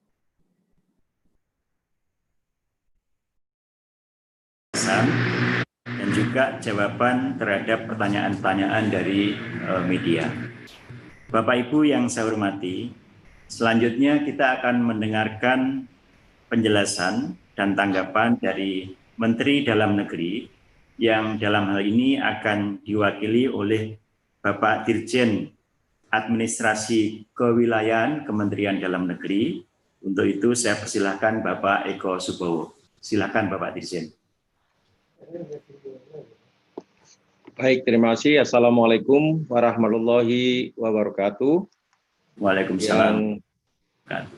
Dan juga jawaban terhadap pertanyaan-pertanyaan dari media. Bapak Ibu yang saya hormati, selanjutnya kita akan mendengarkan penjelasan dan tanggapan dari Menteri Dalam Negeri yang dalam hal ini akan diwakili oleh Bapak Dirjen Administrasi Kewilayahan Kementerian Dalam Negeri. Untuk itu saya persilahkan Bapak Eko Subowo. Silakan Bapak Dirjen. Baik, terima kasih. Assalamualaikum warahmatullahi wabarakatuh. Waalaikumsalam.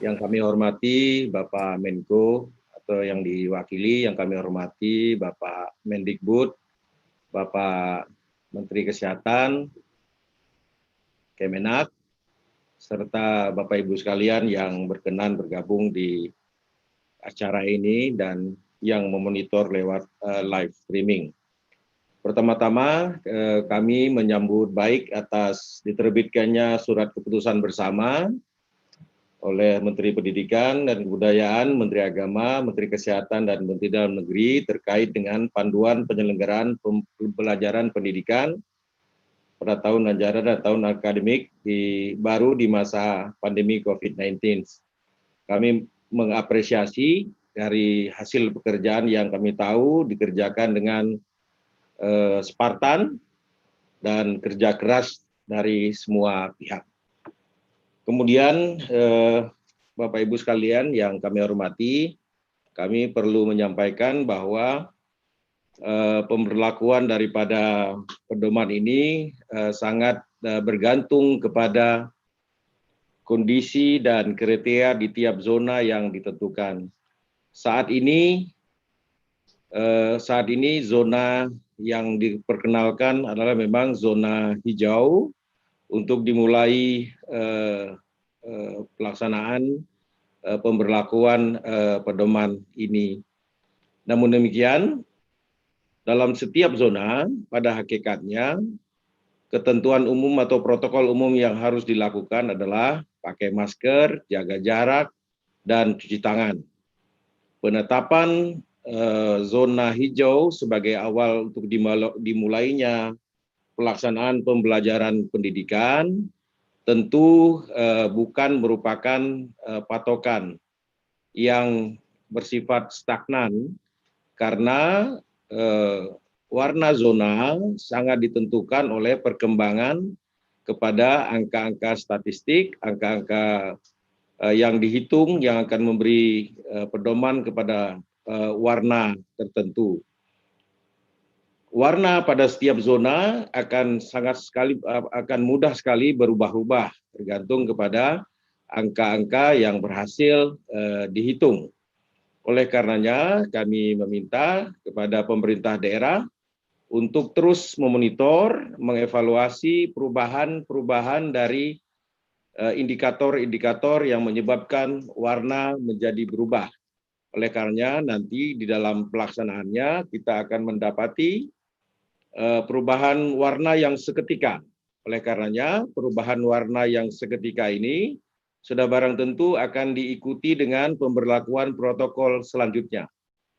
Yang kami hormati Bapak Menko atau yang diwakili, yang kami hormati Bapak Mendikbud, Bapak Menteri Kesehatan, Kemenak, serta Bapak Ibu sekalian yang berkenan bergabung di acara ini dan yang memonitor lewat live streaming. Pertama-tama kami menyambut baik atas diterbitkannya surat keputusan bersama oleh Menteri Pendidikan dan Kebudayaan, Menteri Agama, Menteri Kesehatan, dan Menteri Dalam Negeri terkait dengan panduan penyelenggaraan pembelajaran pendidikan pada tahun ajaran dan tahun akademik baru di masa pandemi COVID-19. Kami mengapresiasi dari hasil pekerjaan yang kami tahu dikerjakan dengan Spartan dan kerja keras dari semua pihak. Kemudian Bapak Ibu sekalian yang kami hormati, kami perlu menyampaikan bahwa pemberlakuan daripada pedoman ini sangat bergantung kepada kondisi dan kriteria di tiap zona yang ditentukan. Saat ini zona yang diperkenalkan adalah memang zona hijau untuk dimulai pelaksanaan pemberlakuan pedoman ini. Namun demikian, dalam setiap zona pada hakikatnya ketentuan umum atau protokol umum yang harus dilakukan adalah pakai masker, jaga jarak, dan cuci tangan. Penetapan zona hijau sebagai awal untuk dimulainya pelaksanaan pembelajaran pendidikan tentu bukan merupakan patokan yang bersifat stagnan karena warna zona sangat ditentukan oleh perkembangan kepada angka-angka statistik, angka-angka yang dihitung yang akan memberi pedoman kepada warna tertentu. Warna pada setiap zona akan mudah sekali berubah-ubah tergantung kepada angka-angka yang berhasil dihitung. Oleh karenanya kami meminta kepada pemerintah daerah untuk terus memonitor, mengevaluasi perubahan-perubahan dari indikator-indikator yang menyebabkan warna menjadi berubah. Oleh karenanya nanti di dalam pelaksanaannya kita akan mendapati perubahan warna yang seketika. Oleh karenanya perubahan warna yang seketika ini sudah barang tentu akan diikuti dengan pemberlakuan protokol selanjutnya.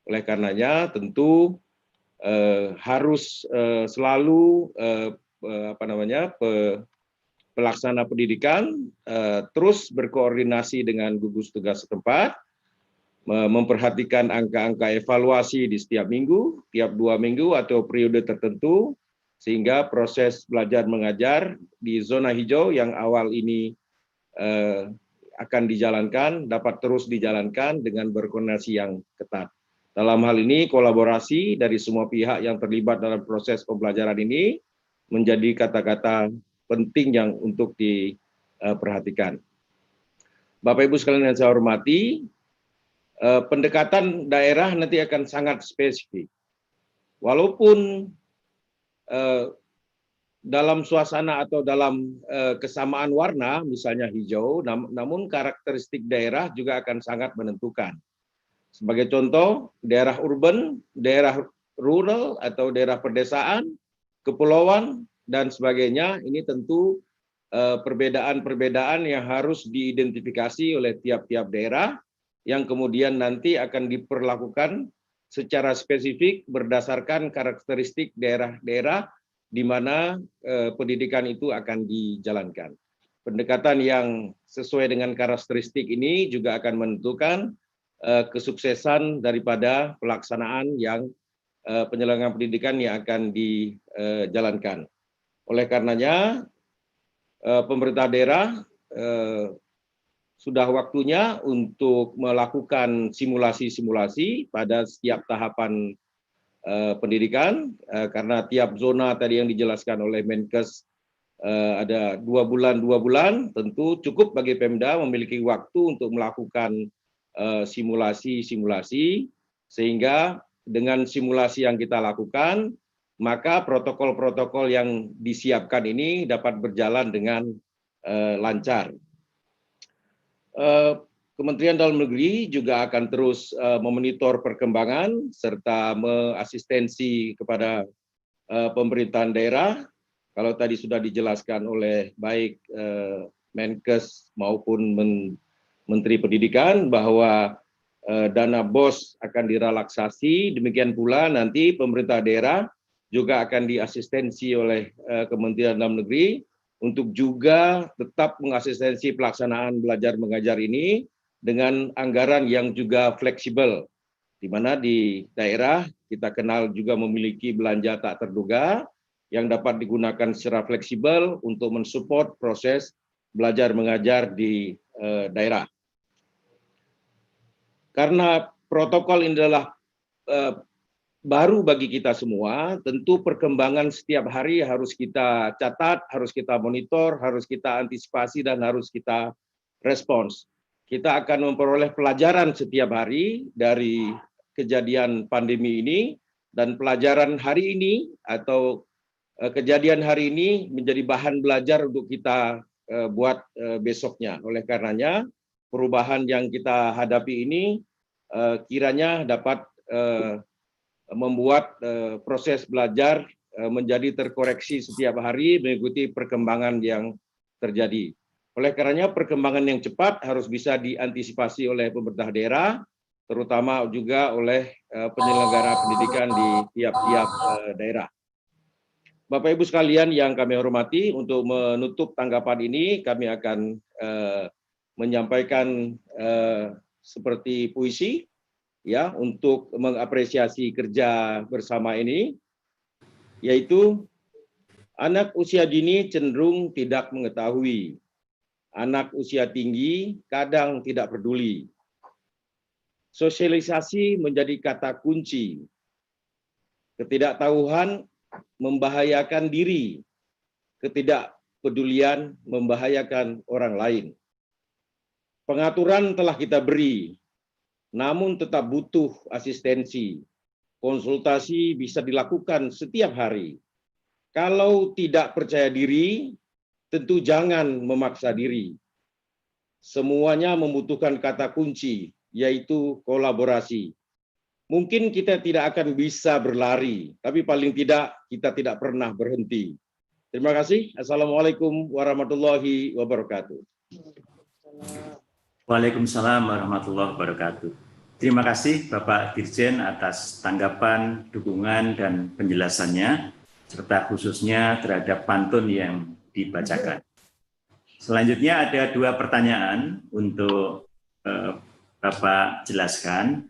Oleh karenanya tentu harus selalu pelaksana pendidikan terus berkoordinasi dengan gugus tugas setempat, memperhatikan angka-angka evaluasi di setiap minggu, tiap 2 minggu atau periode tertentu, sehingga proses belajar mengajar di zona hijau yang awal ini akan dijalankan, dapat terus dijalankan dengan berkoordinasi yang ketat. Dalam hal ini, kolaborasi dari semua pihak yang terlibat dalam proses pembelajaran ini menjadi kata-kata penting yang untuk diperhatikan. Bapak Ibu sekalian yang saya hormati, pendekatan daerah nanti akan sangat spesifik. Walaupun dalam suasana atau dalam kesamaan warna, misalnya hijau, namun karakteristik daerah juga akan sangat menentukan. Sebagai contoh, daerah urban, daerah rural atau daerah pedesaan, kepulauan, dan sebagainya, ini tentu perbedaan-perbedaan yang harus diidentifikasi oleh tiap-tiap daerah, yang kemudian nanti akan diperlakukan secara spesifik berdasarkan karakteristik daerah-daerah di mana pendidikan itu akan dijalankan. Pendekatan yang sesuai dengan karakteristik ini juga akan menentukan kesuksesan daripada pelaksanaan yang penyelenggaraan pendidikan yang akan dijalankan. Oleh karenanya, pemerintah daerah sudah waktunya untuk melakukan simulasi-simulasi pada setiap tahapan pendidikan, karena tiap zona tadi yang dijelaskan oleh Menkes ada 2 bulan, tentu cukup bagi Pemda memiliki waktu untuk melakukan simulasi-simulasi, sehingga dengan simulasi yang kita lakukan, maka protokol-protokol yang disiapkan ini dapat berjalan dengan lancar. Kementerian Dalam Negeri juga akan terus memonitor perkembangan serta mengasistensi kepada pemerintahan daerah. Kalau tadi sudah dijelaskan oleh baik Menkes maupun Menteri Pendidikan bahwa dana BOS akan direlaksasi, demikian pula nanti pemerintah daerah juga akan diasistensi oleh Kementerian Dalam Negeri untuk juga tetap mengasistensi pelaksanaan belajar mengajar ini dengan anggaran yang juga fleksibel, di mana di daerah kita kenal juga memiliki belanja tak terduga yang dapat digunakan secara fleksibel untuk mensupport proses belajar mengajar di daerah. Karena protokol ini adalah baru bagi kita semua, tentu perkembangan setiap hari harus kita catat, harus kita monitor, harus kita antisipasi, dan harus kita respons. Kita akan memperoleh pelajaran setiap hari dari kejadian pandemi ini, dan pelajaran hari ini atau kejadian hari ini menjadi bahan belajar untuk kita buat besoknya. Oleh karenanya, perubahan yang kita hadapi ini kiranya dapat membuat proses belajar menjadi terkoreksi setiap hari mengikuti perkembangan yang terjadi. Oleh karenanya, perkembangan yang cepat harus bisa diantisipasi oleh pemerintah daerah, terutama juga oleh penyelenggara pendidikan di tiap-tiap daerah. Bapak Ibu sekalian yang kami hormati, untuk menutup tanggapan ini kami akan menyampaikan seperti puisi ya untuk mengapresiasi kerja bersama ini, yaitu anak usia dini cenderung tidak mengetahui, anak usia tinggi kadang tidak peduli. Sosialisasi menjadi kata kunci. Ketidaktahuan membahayakan diri, ketidakpedulian membahayakan orang lain. Pengaturan telah kita beri, namun tetap butuh asistensi. Konsultasi bisa dilakukan setiap hari. Kalau tidak percaya diri, tentu jangan memaksa diri. Semuanya membutuhkan kata kunci, yaitu kolaborasi. Mungkin kita tidak akan bisa berlari, tapi paling tidak kita tidak pernah berhenti. Terima kasih. Assalamualaikum warahmatullahi wabarakatuh. Waalaikumsalam warahmatullahi wabarakatuh. Terima kasih Bapak Dirjen atas tanggapan, dukungan, dan penjelasannya, serta khususnya terhadap pantun yang dibacakan. Selanjutnya ada 2 pertanyaan untuk Bapak jelaskan.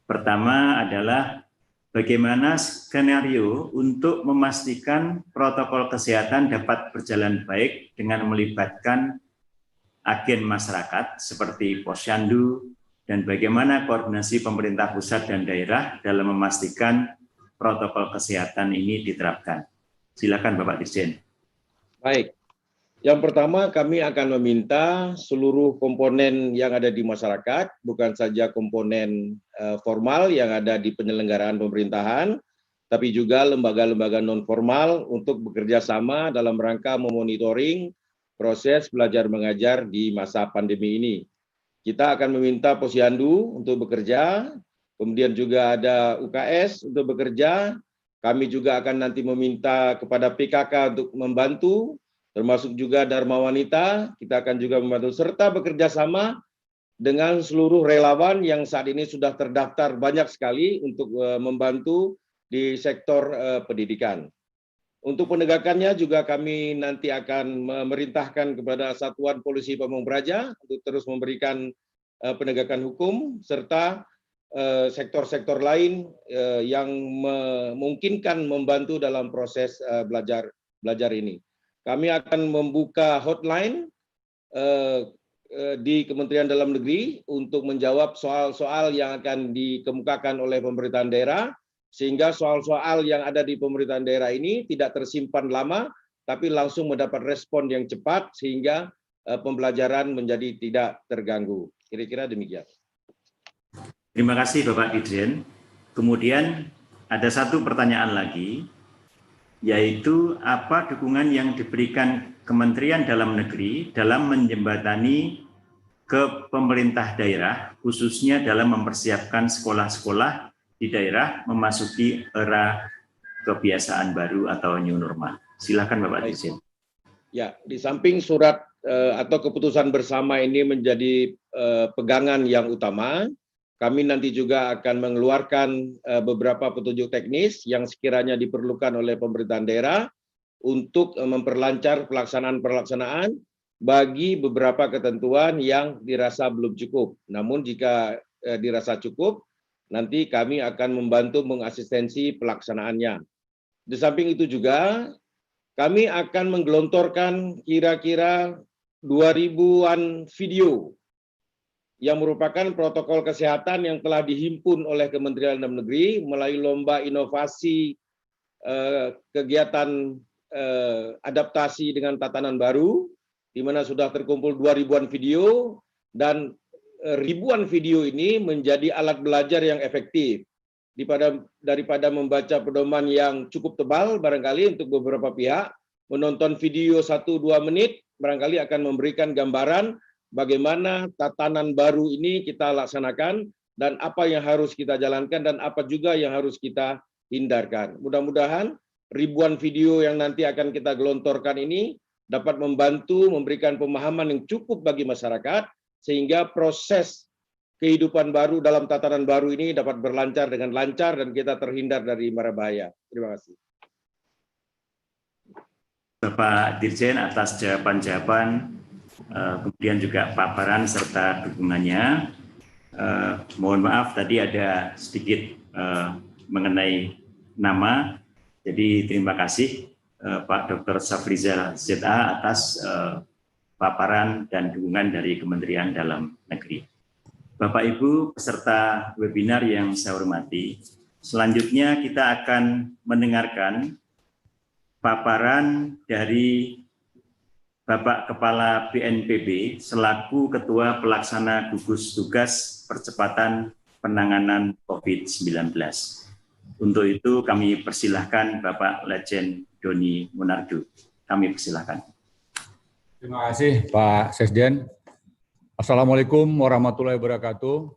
Pertama adalah bagaimana skenario untuk memastikan protokol kesehatan dapat berjalan baik dengan melibatkan agen masyarakat seperti Posyandu, dan bagaimana koordinasi pemerintah pusat dan daerah dalam memastikan protokol kesehatan ini diterapkan. Silakan Bapak Dirjen. Baik. Yang pertama, kami akan meminta seluruh komponen yang ada di masyarakat, bukan saja komponen formal yang ada di penyelenggaraan pemerintahan, tapi juga lembaga-lembaga non-formal untuk bekerja sama dalam rangka memonitoring proses belajar mengajar di masa pandemi ini. Kita akan meminta Posyandu untuk bekerja, kemudian juga ada UKS untuk bekerja, kami juga akan nanti meminta kepada PKK untuk membantu, termasuk juga Dharma Wanita, kita akan juga membantu, serta bekerja sama dengan seluruh relawan yang saat ini sudah terdaftar banyak sekali untuk membantu di sektor pendidikan. Untuk penegakannya juga kami nanti akan memerintahkan kepada Satuan Polisi Pamung Praja untuk terus memberikan penegakan hukum, serta sektor-sektor lain yang memungkinkan membantu dalam proses belajar ini. Kami akan membuka hotline di Kementerian Dalam Negeri untuk menjawab soal-soal yang akan dikemukakan oleh pemerintahan daerah, sehingga soal-soal yang ada di pemerintahan daerah ini tidak tersimpan lama, tapi langsung mendapat respon yang cepat, sehingga pembelajaran menjadi tidak terganggu. Kira-kira demikian. Terima kasih Bapak Dirjen. Kemudian ada 1 pertanyaan lagi, yaitu apa dukungan yang diberikan Kementerian Dalam Negeri dalam menjembatani ke pemerintah daerah, khususnya dalam mempersiapkan sekolah-sekolah di daerah memasuki era kebiasaan baru atau new normal. Silakan Bapak Dirjen. Ya, di samping surat atau keputusan bersama ini menjadi pegangan yang utama, kami nanti juga akan mengeluarkan beberapa petunjuk teknis yang sekiranya diperlukan oleh pemerintahan daerah untuk memperlancar pelaksanaan bagi beberapa ketentuan yang dirasa belum cukup. Namun jika dirasa cukup, nanti kami akan membantu mengasistensi pelaksanaannya. Di samping itu juga, kami akan menggelontorkan kira-kira 2.000-an video yang merupakan protokol kesehatan yang telah dihimpun oleh Kementerian Dalam Negeri melalui lomba inovasi kegiatan adaptasi dengan tatanan baru, di mana sudah terkumpul 2.000-an video, dan ribuan video ini menjadi alat belajar yang efektif. Daripada membaca pedoman yang cukup tebal, barangkali untuk beberapa pihak, menonton video 1-2 menit, barangkali akan memberikan gambaran bagaimana tatanan baru ini kita laksanakan, dan apa yang harus kita jalankan, dan apa juga yang harus kita hindarkan. Mudah-mudahan ribuan video yang nanti akan kita gelontorkan ini dapat membantu memberikan pemahaman yang cukup bagi masyarakat, sehingga proses kehidupan baru dalam tatanan baru ini dapat berlancar dengan lancar dan kita terhindar dari mara bahaya. Terima kasih. Bapak Dirjen atas jawaban-jawaban, kemudian juga paparan serta dukungannya. Mohon maaf tadi ada sedikit mengenai nama, jadi terima kasih Pak Dr. Safrizal ZA atas paparan dan dukungan dari Kementerian Dalam Negeri. Bapak Ibu peserta webinar yang saya hormati, selanjutnya kita akan mendengarkan paparan dari Bapak Kepala BNPB selaku Ketua Pelaksana Gugus Tugas Percepatan Penanganan COVID-19. Untuk itu kami persilahkan Bapak Letjen Doni Monardo. Kami persilahkan. Terima kasih Pak Sesjen. Assalamualaikum warahmatullahi wabarakatuh.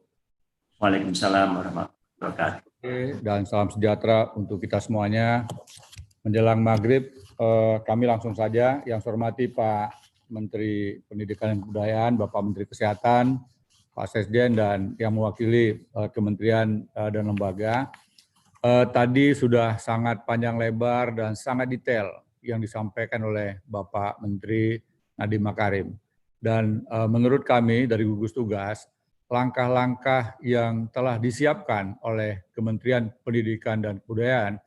Waalaikumsalam warahmatullahi wabarakatuh. Dan salam sejahtera untuk kita semuanya. Menjelang maghrib, kami langsung saja, yang saya hormati Pak Menteri Pendidikan dan Kebudayaan, Bapak Menteri Kesehatan, Pak Sesjen, dan yang mewakili kementerian dan lembaga. Tadi sudah sangat panjang lebar dan sangat detail yang disampaikan oleh Bapak Menteri Nadiem Makarim. Dan menurut kami dari gugus tugas, langkah-langkah yang telah disiapkan oleh Kementerian Pendidikan dan Kebudayaan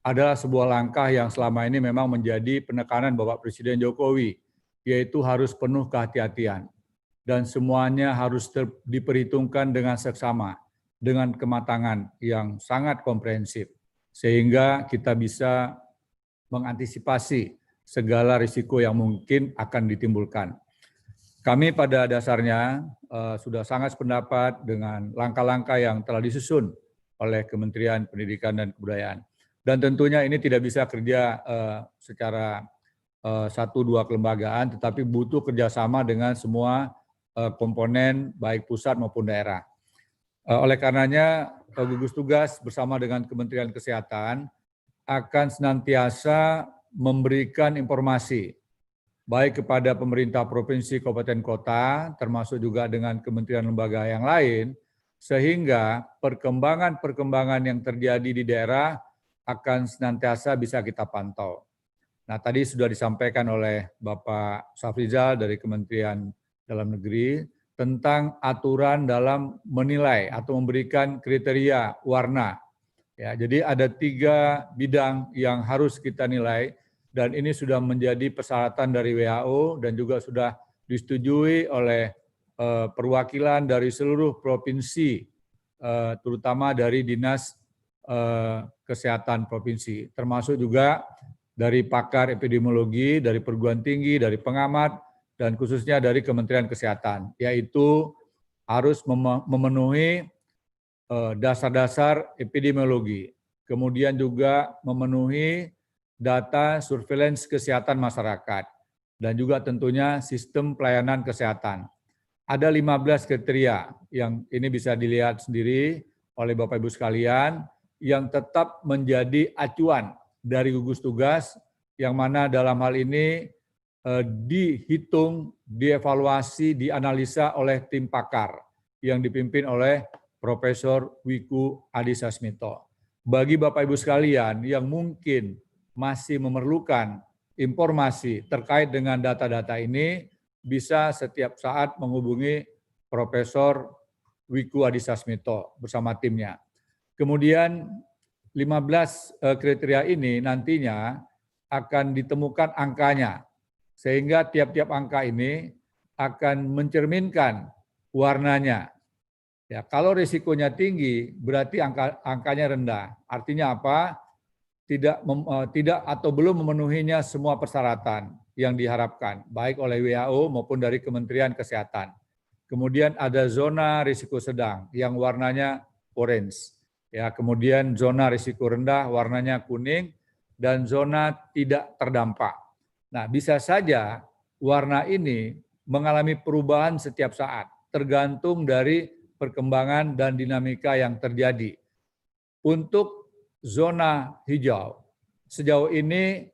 adalah sebuah langkah yang selama ini memang menjadi penekanan Bapak Presiden Jokowi, yaitu harus penuh kehati-hatian. Dan semuanya harus diperhitungkan dengan seksama, dengan kematangan yang sangat komprehensif, sehingga kita bisa mengantisipasi segala risiko yang mungkin akan ditimbulkan. Kami pada dasarnya sudah sangat sependapat dengan langkah-langkah yang telah disusun oleh Kementerian Pendidikan dan Kebudayaan. Dan tentunya ini tidak bisa kerja secara satu dua kelembagaan, tetapi butuh kerjasama dengan semua komponen baik pusat maupun daerah. Oleh karenanya gugus tugas bersama dengan Kementerian Kesehatan akan senantiasa memberikan informasi baik kepada pemerintah provinsi, kabupaten, kota, termasuk juga dengan kementerian lembaga yang lain, sehingga perkembangan-perkembangan yang terjadi di daerah akan senantiasa bisa kita pantau. Nah, tadi sudah disampaikan oleh Bapak Safrizal dari Kementerian Dalam Negeri tentang aturan dalam menilai atau memberikan kriteria warna. Ya, jadi ada 3 bidang yang harus kita nilai dan ini sudah menjadi persyaratan dari WHO dan juga sudah disetujui oleh perwakilan dari seluruh provinsi, terutama dari Dinas Kesehatan Provinsi, termasuk juga dari pakar epidemiologi, dari perguruan tinggi, dari pengamat, dan khususnya dari Kementerian Kesehatan, yaitu harus memenuhi dasar-dasar epidemiologi, kemudian juga memenuhi data surveillance kesehatan masyarakat, dan juga tentunya sistem pelayanan kesehatan. Ada 15 kriteria yang ini bisa dilihat sendiri oleh Bapak Ibu sekalian, yang tetap menjadi acuan dari gugus tugas, yang mana dalam hal ini dihitung, dievaluasi, dianalisa oleh tim pakar yang dipimpin oleh Profesor Wiku Adhisa Smito. Bagi Bapak Ibu sekalian yang mungkin masih memerlukan informasi terkait dengan data-data ini, bisa setiap saat menghubungi Profesor Wiku Adhisa Smito bersama timnya. Kemudian 15 kriteria ini nantinya akan ditemukan angkanya, sehingga tiap-tiap angka ini akan mencerminkan warnanya. Ya, kalau risikonya tinggi, berarti angkanya rendah. Artinya apa? Tidak atau belum memenuhinya semua persyaratan yang diharapkan, baik oleh WHO maupun dari Kementerian Kesehatan. Kemudian ada zona risiko sedang yang warnanya orange. Ya, kemudian zona risiko rendah warnanya kuning, dan zona tidak terdampak. Nah, bisa saja warna ini mengalami perubahan setiap saat, tergantung dari perkembangan dan dinamika yang terjadi. Untuk zona hijau, sejauh ini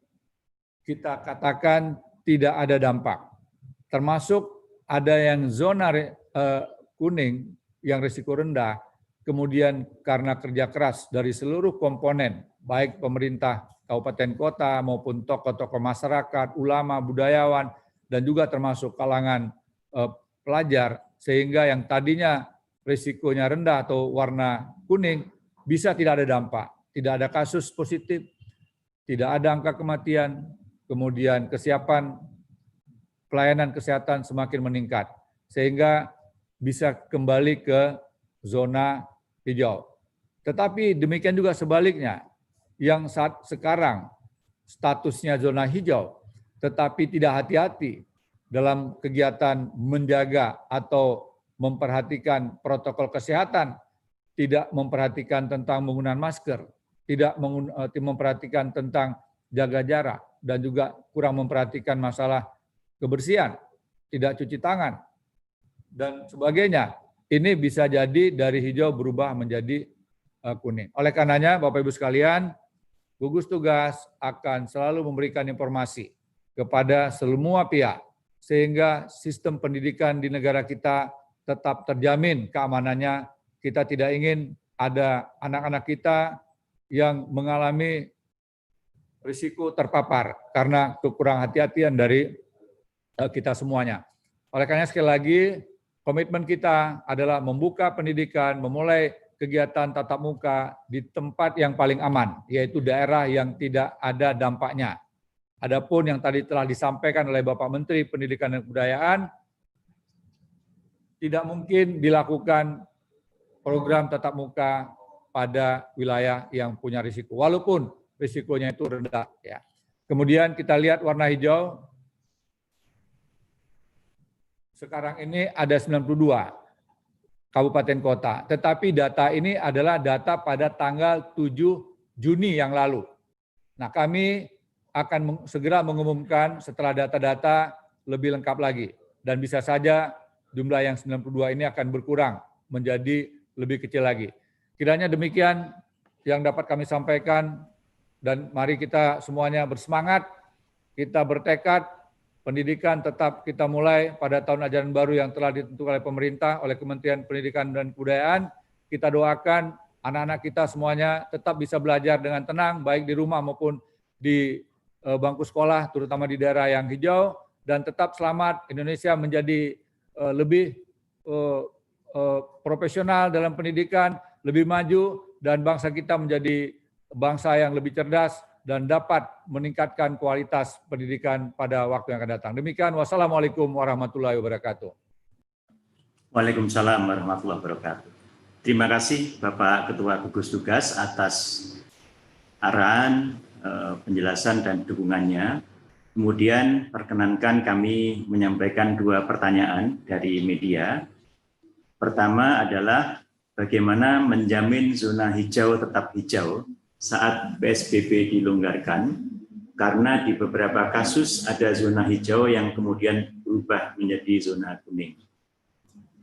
kita katakan tidak ada dampak. Termasuk ada yang zona kuning yang risiko rendah, kemudian karena kerja keras dari seluruh komponen, baik pemerintah kabupaten kota maupun tokoh-tokoh masyarakat, ulama, budayawan, dan juga termasuk kalangan pelajar, sehingga yang tadinya risikonya rendah atau warna kuning bisa tidak ada dampak, tidak ada kasus positif, tidak ada angka kematian, kemudian kesiapan pelayanan kesehatan semakin meningkat, sehingga bisa kembali ke zona hijau. Tetapi demikian juga sebaliknya, yang saat sekarang statusnya zona hijau, tetapi tidak hati-hati dalam kegiatan menjaga atau memperhatikan protokol kesehatan, tidak memperhatikan tentang penggunaan masker, tidak memperhatikan tentang jaga jarak, dan juga kurang memperhatikan masalah kebersihan, tidak cuci tangan, dan sebagainya. Ini bisa jadi dari hijau berubah menjadi kuning. Oleh karenanya, Bapak Ibu sekalian, gugus tugas akan selalu memberikan informasi kepada semua pihak, sehingga sistem pendidikan di negara kita tetap terjamin keamanannya. Kita tidak ingin ada anak-anak kita yang mengalami risiko terpapar karena kekurang hati-hatian dari kita semuanya. Oleh karena sekali lagi, komitmen kita adalah membuka pendidikan, memulai kegiatan tatap muka di tempat yang paling aman, yaitu daerah yang tidak ada dampaknya. Adapun yang tadi telah disampaikan oleh Bapak Menteri Pendidikan dan Kebudayaan, tidak mungkin dilakukan program tatap muka pada wilayah yang punya risiko, walaupun risikonya itu rendah. Ya. Kemudian kita lihat warna hijau, sekarang ini ada 92 kabupaten kota, tetapi data ini adalah data pada tanggal 7 Juni yang lalu. Nah, kami akan segera mengumumkan setelah data-data lebih lengkap lagi, dan bisa saja jumlah yang 92 ini akan berkurang menjadi lebih kecil lagi. Kiranya demikian yang dapat kami sampaikan, dan mari kita semuanya bersemangat, kita bertekad, pendidikan tetap kita mulai pada tahun ajaran baru yang telah ditentukan oleh pemerintah, oleh Kementerian Pendidikan dan Kebudayaan. Kita doakan anak-anak kita semuanya tetap bisa belajar dengan tenang, baik di rumah maupun di bangku sekolah, terutama di daerah yang hijau, dan tetap selamat. Indonesia menjadi lebih profesional dalam pendidikan, lebih maju, dan bangsa kita menjadi bangsa yang lebih cerdas dan dapat meningkatkan kualitas pendidikan pada waktu yang akan datang. Demikian, wassalamualaikum warahmatullahi wabarakatuh. Waalaikumsalam warahmatullahi wabarakatuh. Terima kasih Bapak Ketua Gugus Tugas atas arahan, penjelasan dan dukungannya. Kemudian perkenankan kami menyampaikan 2 pertanyaan dari media. Pertama adalah bagaimana menjamin zona hijau tetap hijau saat PSBB dilonggarkan, karena di beberapa kasus ada zona hijau yang kemudian berubah menjadi zona kuning.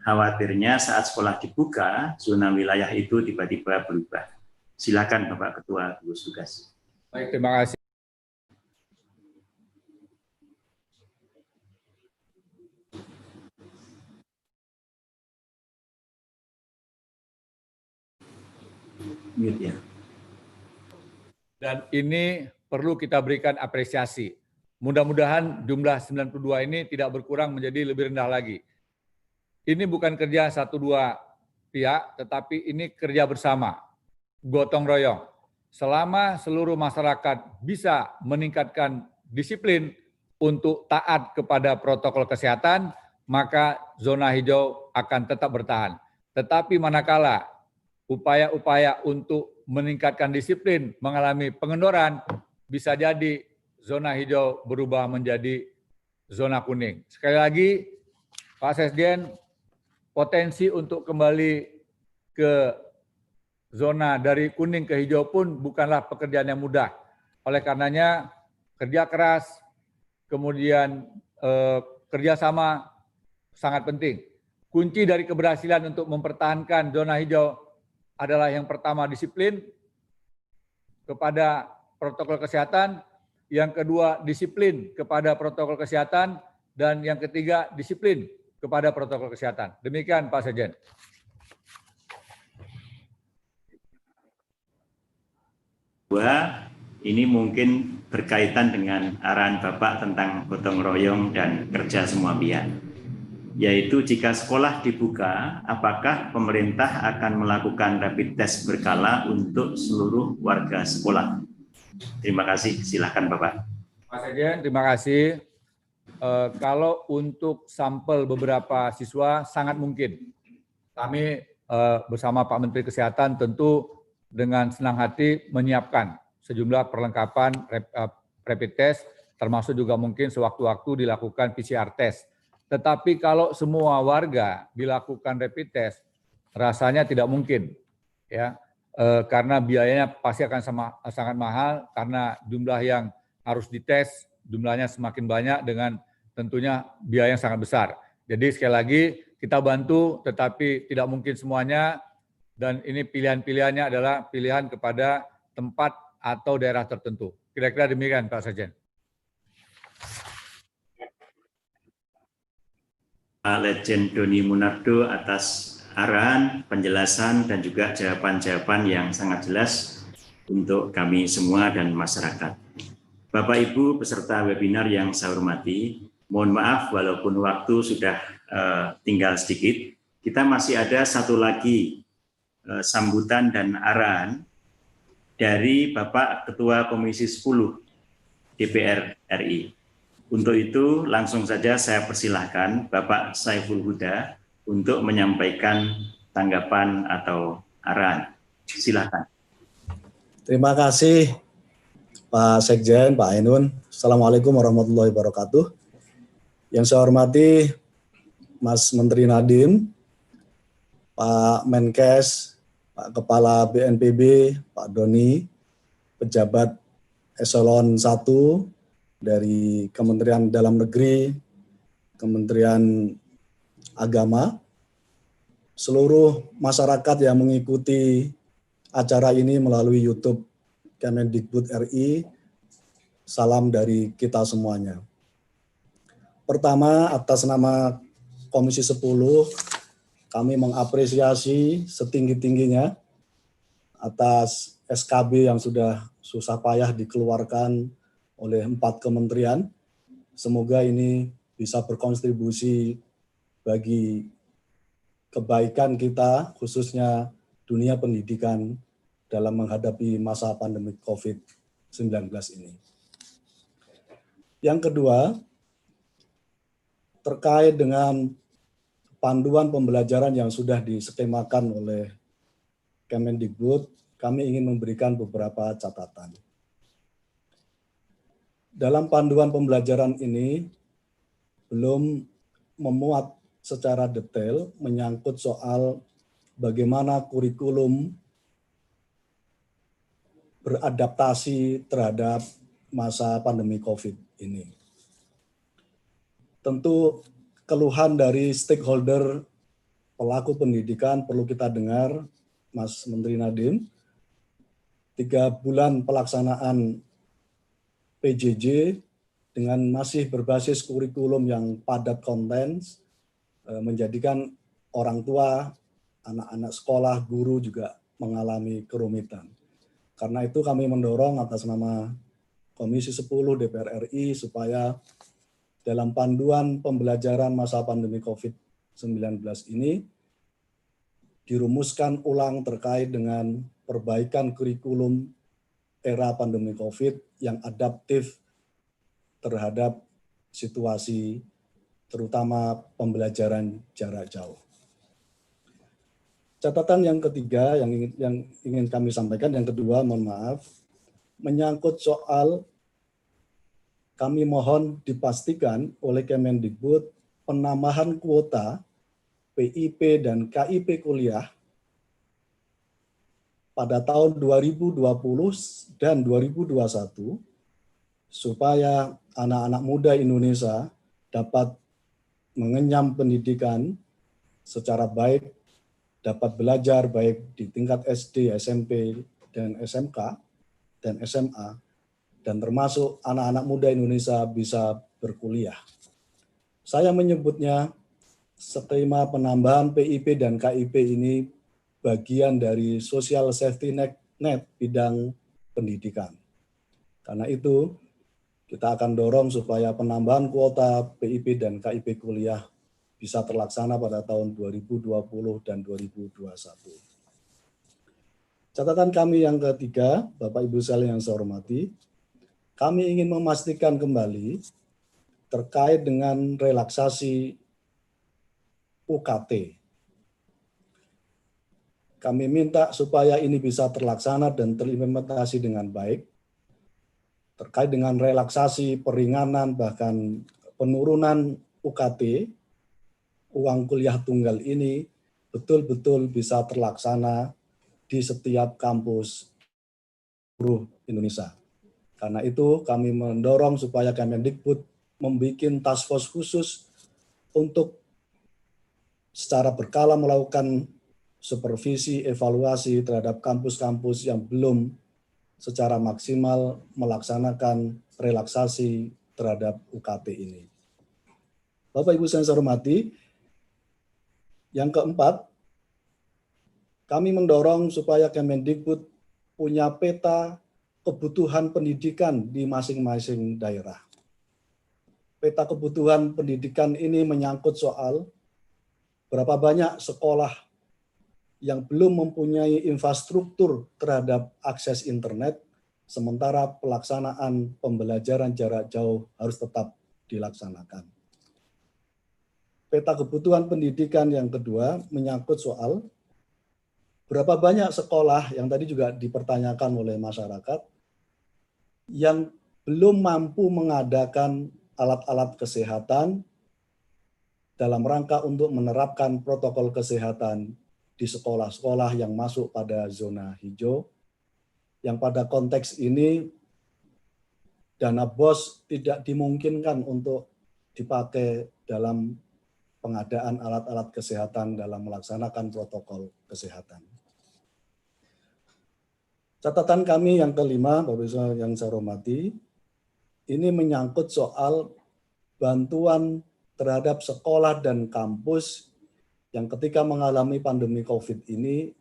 Khawatirnya saat sekolah dibuka, zona wilayah itu tiba-tiba berubah. Silakan Bapak Ketua Gugus Tugas. Baik, terima kasih. Mute ya. Dan ini perlu kita berikan apresiasi. Mudah-mudahan jumlah 92 ini tidak berkurang menjadi lebih rendah lagi. Ini bukan kerja 1-2 pihak, tetapi ini kerja bersama, gotong royong. Selama seluruh masyarakat bisa meningkatkan disiplin untuk taat kepada protokol kesehatan, maka zona hijau akan tetap bertahan. Tetapi manakala upaya-upaya untuk meningkatkan disiplin mengalami pengendoran, bisa jadi zona hijau berubah menjadi zona kuning. Sekali lagi, Pak Sekjen, potensi untuk kembali ke zona dari kuning ke hijau pun bukanlah pekerjaan yang mudah. Oleh karenanya, kerja keras, kemudian kerjasama sangat penting. Kunci dari keberhasilan untuk mempertahankan zona hijau adalah yang pertama disiplin kepada protokol kesehatan, yang kedua disiplin kepada protokol kesehatan, dan yang ketiga disiplin kepada protokol kesehatan. Demikian Pak Sekjen. Ini mungkin berkaitan dengan arahan Bapak tentang gotong royong dan kerja semua pihak. Yaitu jika sekolah dibuka, apakah pemerintah akan melakukan rapid test berkala untuk seluruh warga sekolah? Terima kasih, silakan Bapak. Pak Sekjen, terima kasih. Kalau untuk sampel beberapa siswa sangat mungkin. Kami bersama Pak Menteri Kesehatan tentu dengan senang hati menyiapkan sejumlah perlengkapan rapid test, termasuk juga mungkin sewaktu-waktu dilakukan PCR test. Tetapi kalau semua warga dilakukan rapid test, rasanya tidak mungkin, ya, karena biayanya pasti akan sangat mahal, karena jumlah yang harus dites jumlahnya semakin banyak dengan tentunya biaya yang sangat besar. Jadi sekali lagi kita bantu, tetapi tidak mungkin semuanya, dan ini pilihan-pilihannya adalah pilihan kepada tempat atau daerah tertentu. Kira-kira demikian Pak Sekjen. Pak Letjen Doni Munardo atas arahan, penjelasan, dan juga jawaban-jawaban yang sangat jelas untuk kami semua dan masyarakat. Bapak Ibu peserta webinar yang saya hormati, mohon maaf walaupun waktu sudah tinggal sedikit, kita masih ada satu lagi sambutan dan arahan dari Bapak Ketua Komisi 10 DPR RI. Untuk itu langsung saja saya persilahkan Bapak Saiful Huda untuk menyampaikan tanggapan atau arahan. Silakan. Terima kasih Pak Sekjen, Pak Ainun. Assalamualaikum warahmatullahi wabarakatuh. Yang saya hormati Mas Menteri Nadiem, Pak Menkes, Pak Kepala BNPB, Pak Doni, pejabat Eselon 1 dari Kementerian Dalam Negeri, Kementerian Agama, seluruh masyarakat yang mengikuti acara ini melalui YouTube Kemendikbud RI, salam dari kita semuanya. Pertama, atas nama Komisi 10, kami mengapresiasi setinggi-tingginya atas SKB yang sudah susah payah dikeluarkan oleh 4 kementerian. Semoga ini bisa berkontribusi bagi kebaikan kita, khususnya dunia pendidikan dalam menghadapi masa pandemi COVID-19 ini. Yang kedua, terkait dengan panduan pembelajaran yang sudah diskemakan oleh Kemendikbud, kami ingin memberikan beberapa catatan. Dalam panduan pembelajaran ini belum memuat secara detail menyangkut soal bagaimana kurikulum beradaptasi terhadap masa pandemi COVID ini. Tentu keluhan dari stakeholder pelaku pendidikan perlu kita dengar, Mas Menteri Nadiem. 3 bulan pelaksanaan PJJ dengan masih berbasis kurikulum yang padat konten, menjadikan orang tua, anak-anak sekolah, guru juga mengalami kerumitan. Karena itu kami mendorong atas nama Komisi 10 DPR RI supaya dalam panduan pembelajaran masa pandemi COVID-19 ini dirumuskan ulang terkait dengan perbaikan kurikulum era pandemi COVID yang adaptif terhadap situasi terutama pembelajaran jarak jauh. Catatan yang ketiga yang ingin kami sampaikan, yang kedua mohon maaf, menyangkut soal kami mohon dipastikan oleh Kemendikbud penambahan kuota PIP dan KIP kuliah pada tahun 2020 dan 2021 supaya anak-anak muda Indonesia dapat mengenyam pendidikan secara baik, dapat belajar baik di tingkat SD, SMP, dan SMK, dan SMA, dan termasuk anak-anak muda Indonesia bisa berkuliah. Saya menyebutnya skema penambahan PIP dan KIP ini bagian dari social safety net bidang pendidikan. Karena itu, kita akan dorong supaya penambahan kuota PIP dan KIP kuliah bisa terlaksana pada tahun 2020 dan 2021. Catatan kami yang ketiga, Bapak Ibu sekalian yang saya hormati, kami ingin memastikan kembali terkait dengan relaksasi UKT. Kami minta supaya ini bisa terlaksana dan terimplementasi dengan baik, terkait dengan relaksasi, peringanan, bahkan penurunan UKT, uang kuliah tunggal ini betul-betul bisa terlaksana di setiap kampus seluruh Indonesia. Karena itu kami mendorong supaya Kemendikbud membuat task force khusus untuk secara berkala melakukan supervisi, evaluasi terhadap kampus-kampus yang belum secara maksimal melaksanakan relaksasi terhadap UKT ini. Bapak Ibu yang saya hormati, yang keempat, kami mendorong supaya Kemendikbud punya peta kebutuhan pendidikan di masing-masing daerah. peta kebutuhan pendidikan ini menyangkut soal berapa banyak sekolah yang belum mempunyai infrastruktur terhadap akses internet, sementara pelaksanaan pembelajaran jarak jauh harus tetap dilaksanakan. Peta kebutuhan pendidikan yang kedua menyangkut soal berapa banyak sekolah yang tadi juga dipertanyakan oleh masyarakat yang belum mampu mengadakan alat-alat kesehatan dalam rangka untuk menerapkan protokol kesehatan di sekolah-sekolah yang masuk pada zona hijau, yang pada konteks ini dana BOS tidak dimungkinkan untuk dipakai dalam pengadaan alat-alat kesehatan dalam melaksanakan protokol kesehatan. Catatan kami yang kelima, Bapak Ibu yang saya hormati, ini menyangkut soal bantuan terhadap sekolah dan kampus yang ketika mengalami pandemi COVID ini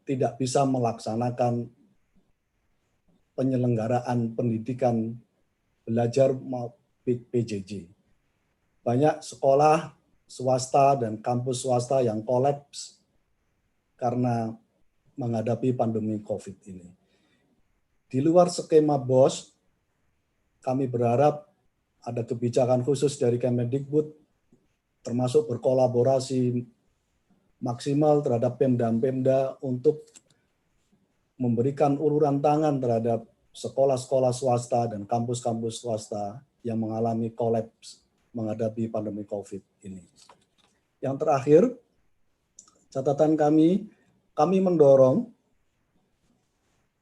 tidak bisa melaksanakan penyelenggaraan pendidikan belajar PJJ. Banyak sekolah swasta dan kampus swasta yang kolaps karena menghadapi pandemi COVID ini. Di luar skema BOS, kami berharap ada kebijakan khusus dari Kemendikbud, termasuk berkolaborasi maksimal terhadap Pemda-Pemda untuk memberikan uluran tangan terhadap sekolah-sekolah swasta dan kampus-kampus swasta yang mengalami kolaps menghadapi pandemi COVID ini. Yang terakhir, catatan kami mendorong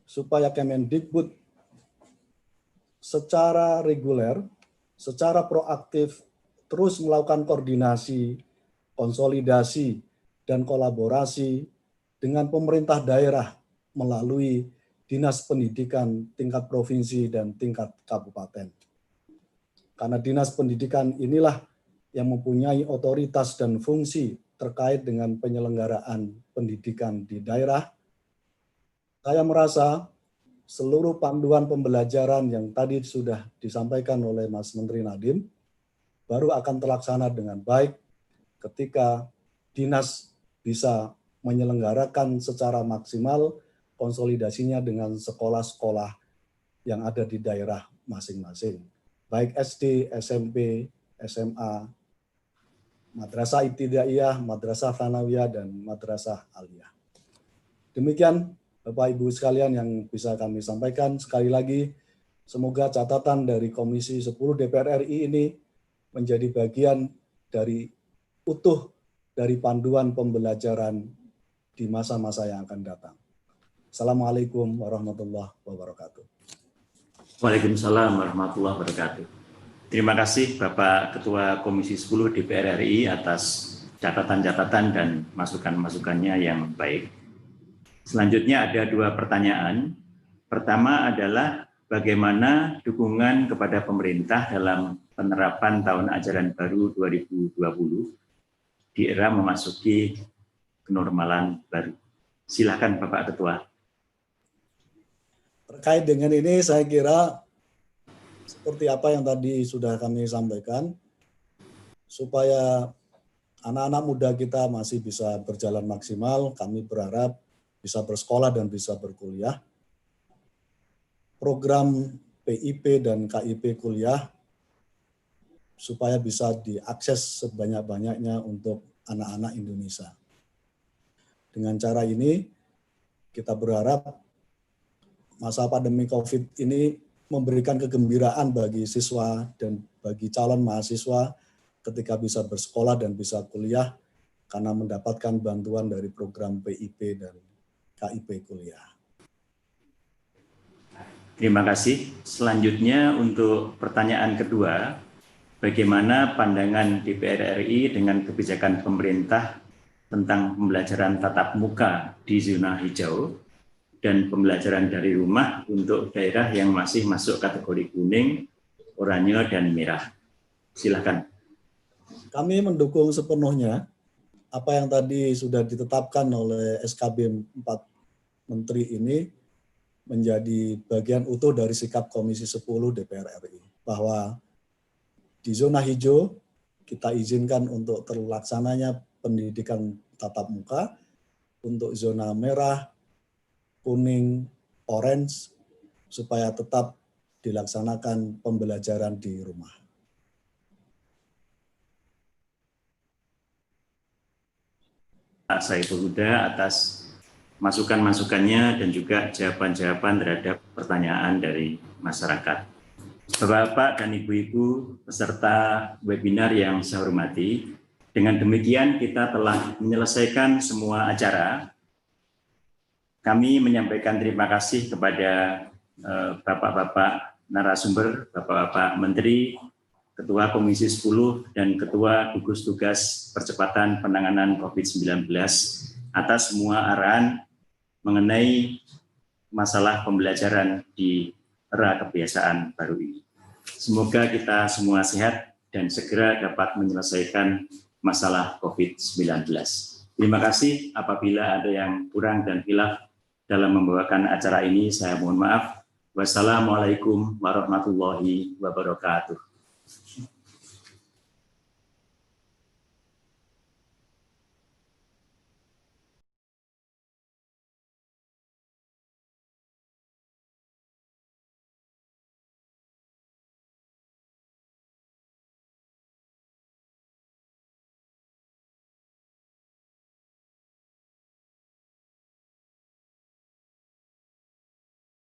supaya Kemendikbud secara reguler, secara proaktif, terus melakukan koordinasi, konsolidasi, dan kolaborasi dengan pemerintah daerah melalui Dinas Pendidikan tingkat provinsi dan tingkat kabupaten. Karena Dinas Pendidikan inilah yang mempunyai otoritas dan fungsi terkait dengan penyelenggaraan pendidikan di daerah. Saya merasa seluruh panduan pembelajaran yang tadi sudah disampaikan oleh Mas Menteri Nadiem baru akan terlaksana dengan baik ketika dinas bisa menyelenggarakan secara maksimal konsolidasinya dengan sekolah-sekolah yang ada di daerah masing-masing, baik SD, SMP, SMA, Madrasah Ibtidaiyah, Madrasah Tsanawiyah, dan Madrasah Aliyah. Demikian Bapak Ibu sekalian yang bisa kami sampaikan. Sekali lagi, semoga catatan dari Komisi 10 DPR RI ini menjadi bagian dari utuh dari panduan pembelajaran di masa-masa yang akan datang. Assalamualaikum warahmatullahi wabarakatuh. Waalaikumsalam warahmatullahi wabarakatuh. Terima kasih Bapak Ketua Komisi 10 DPR RI atas catatan-catatan dan masukan-masukannya yang baik. Selanjutnya ada 2 pertanyaan. Pertama adalah bagaimana dukungan kepada pemerintah dalam penerapan tahun ajaran baru 2020 di era memasuki kenormalan baru. Silakan Bapak Ketua. Terkait dengan ini saya kira seperti apa yang tadi sudah kami sampaikan, supaya anak-anak muda kita masih bisa berjalan maksimal, kami berharap bisa bersekolah dan bisa berkuliah. Program PIP dan KIP kuliah supaya bisa diakses sebanyak-banyaknya untuk anak-anak Indonesia. Dengan cara ini, kita berharap masa pandemi COVID ini memberikan kegembiraan bagi siswa dan bagi calon mahasiswa ketika bisa bersekolah dan bisa kuliah karena mendapatkan bantuan dari program PIP dan KIP kuliah. Terima kasih. Selanjutnya untuk pertanyaan kedua, bagaimana pandangan DPR RI dengan kebijakan pemerintah tentang pembelajaran tatap muka di zona hijau dan pembelajaran dari rumah untuk daerah yang masih masuk kategori kuning, oranye, dan merah. Silakan. Kami mendukung sepenuhnya apa yang tadi sudah ditetapkan oleh SKB 4 Menteri ini menjadi bagian utuh dari sikap Komisi 10 DPR RI. Bahwa Di zona hijau kita izinkan untuk terlaksananya pendidikan tatap muka. Untuk zona merah, kuning, orange, supaya tetap dilaksanakan pembelajaran di rumah. Pak Saiful Huda atas masukan-masukannya dan juga jawaban-jawaban terhadap pertanyaan dari masyarakat. Bapak-bapak dan ibu-ibu peserta webinar yang saya hormati, dengan demikian kita telah menyelesaikan semua acara. Kami menyampaikan terima kasih kepada bapak-bapak narasumber, bapak-bapak menteri, Ketua Komisi 10 dan Ketua Gugus Tugas Percepatan Penanganan COVID-19 atas semua arahan mengenai masalah pembelajaran di era kebiasaan baru ini. Semoga kita semua sehat dan segera dapat menyelesaikan masalah COVID-19. Terima kasih. Apabila ada yang kurang dan khilaf dalam membawakan acara ini, saya mohon maaf. Wassalamualaikum warahmatullahi wabarakatuh.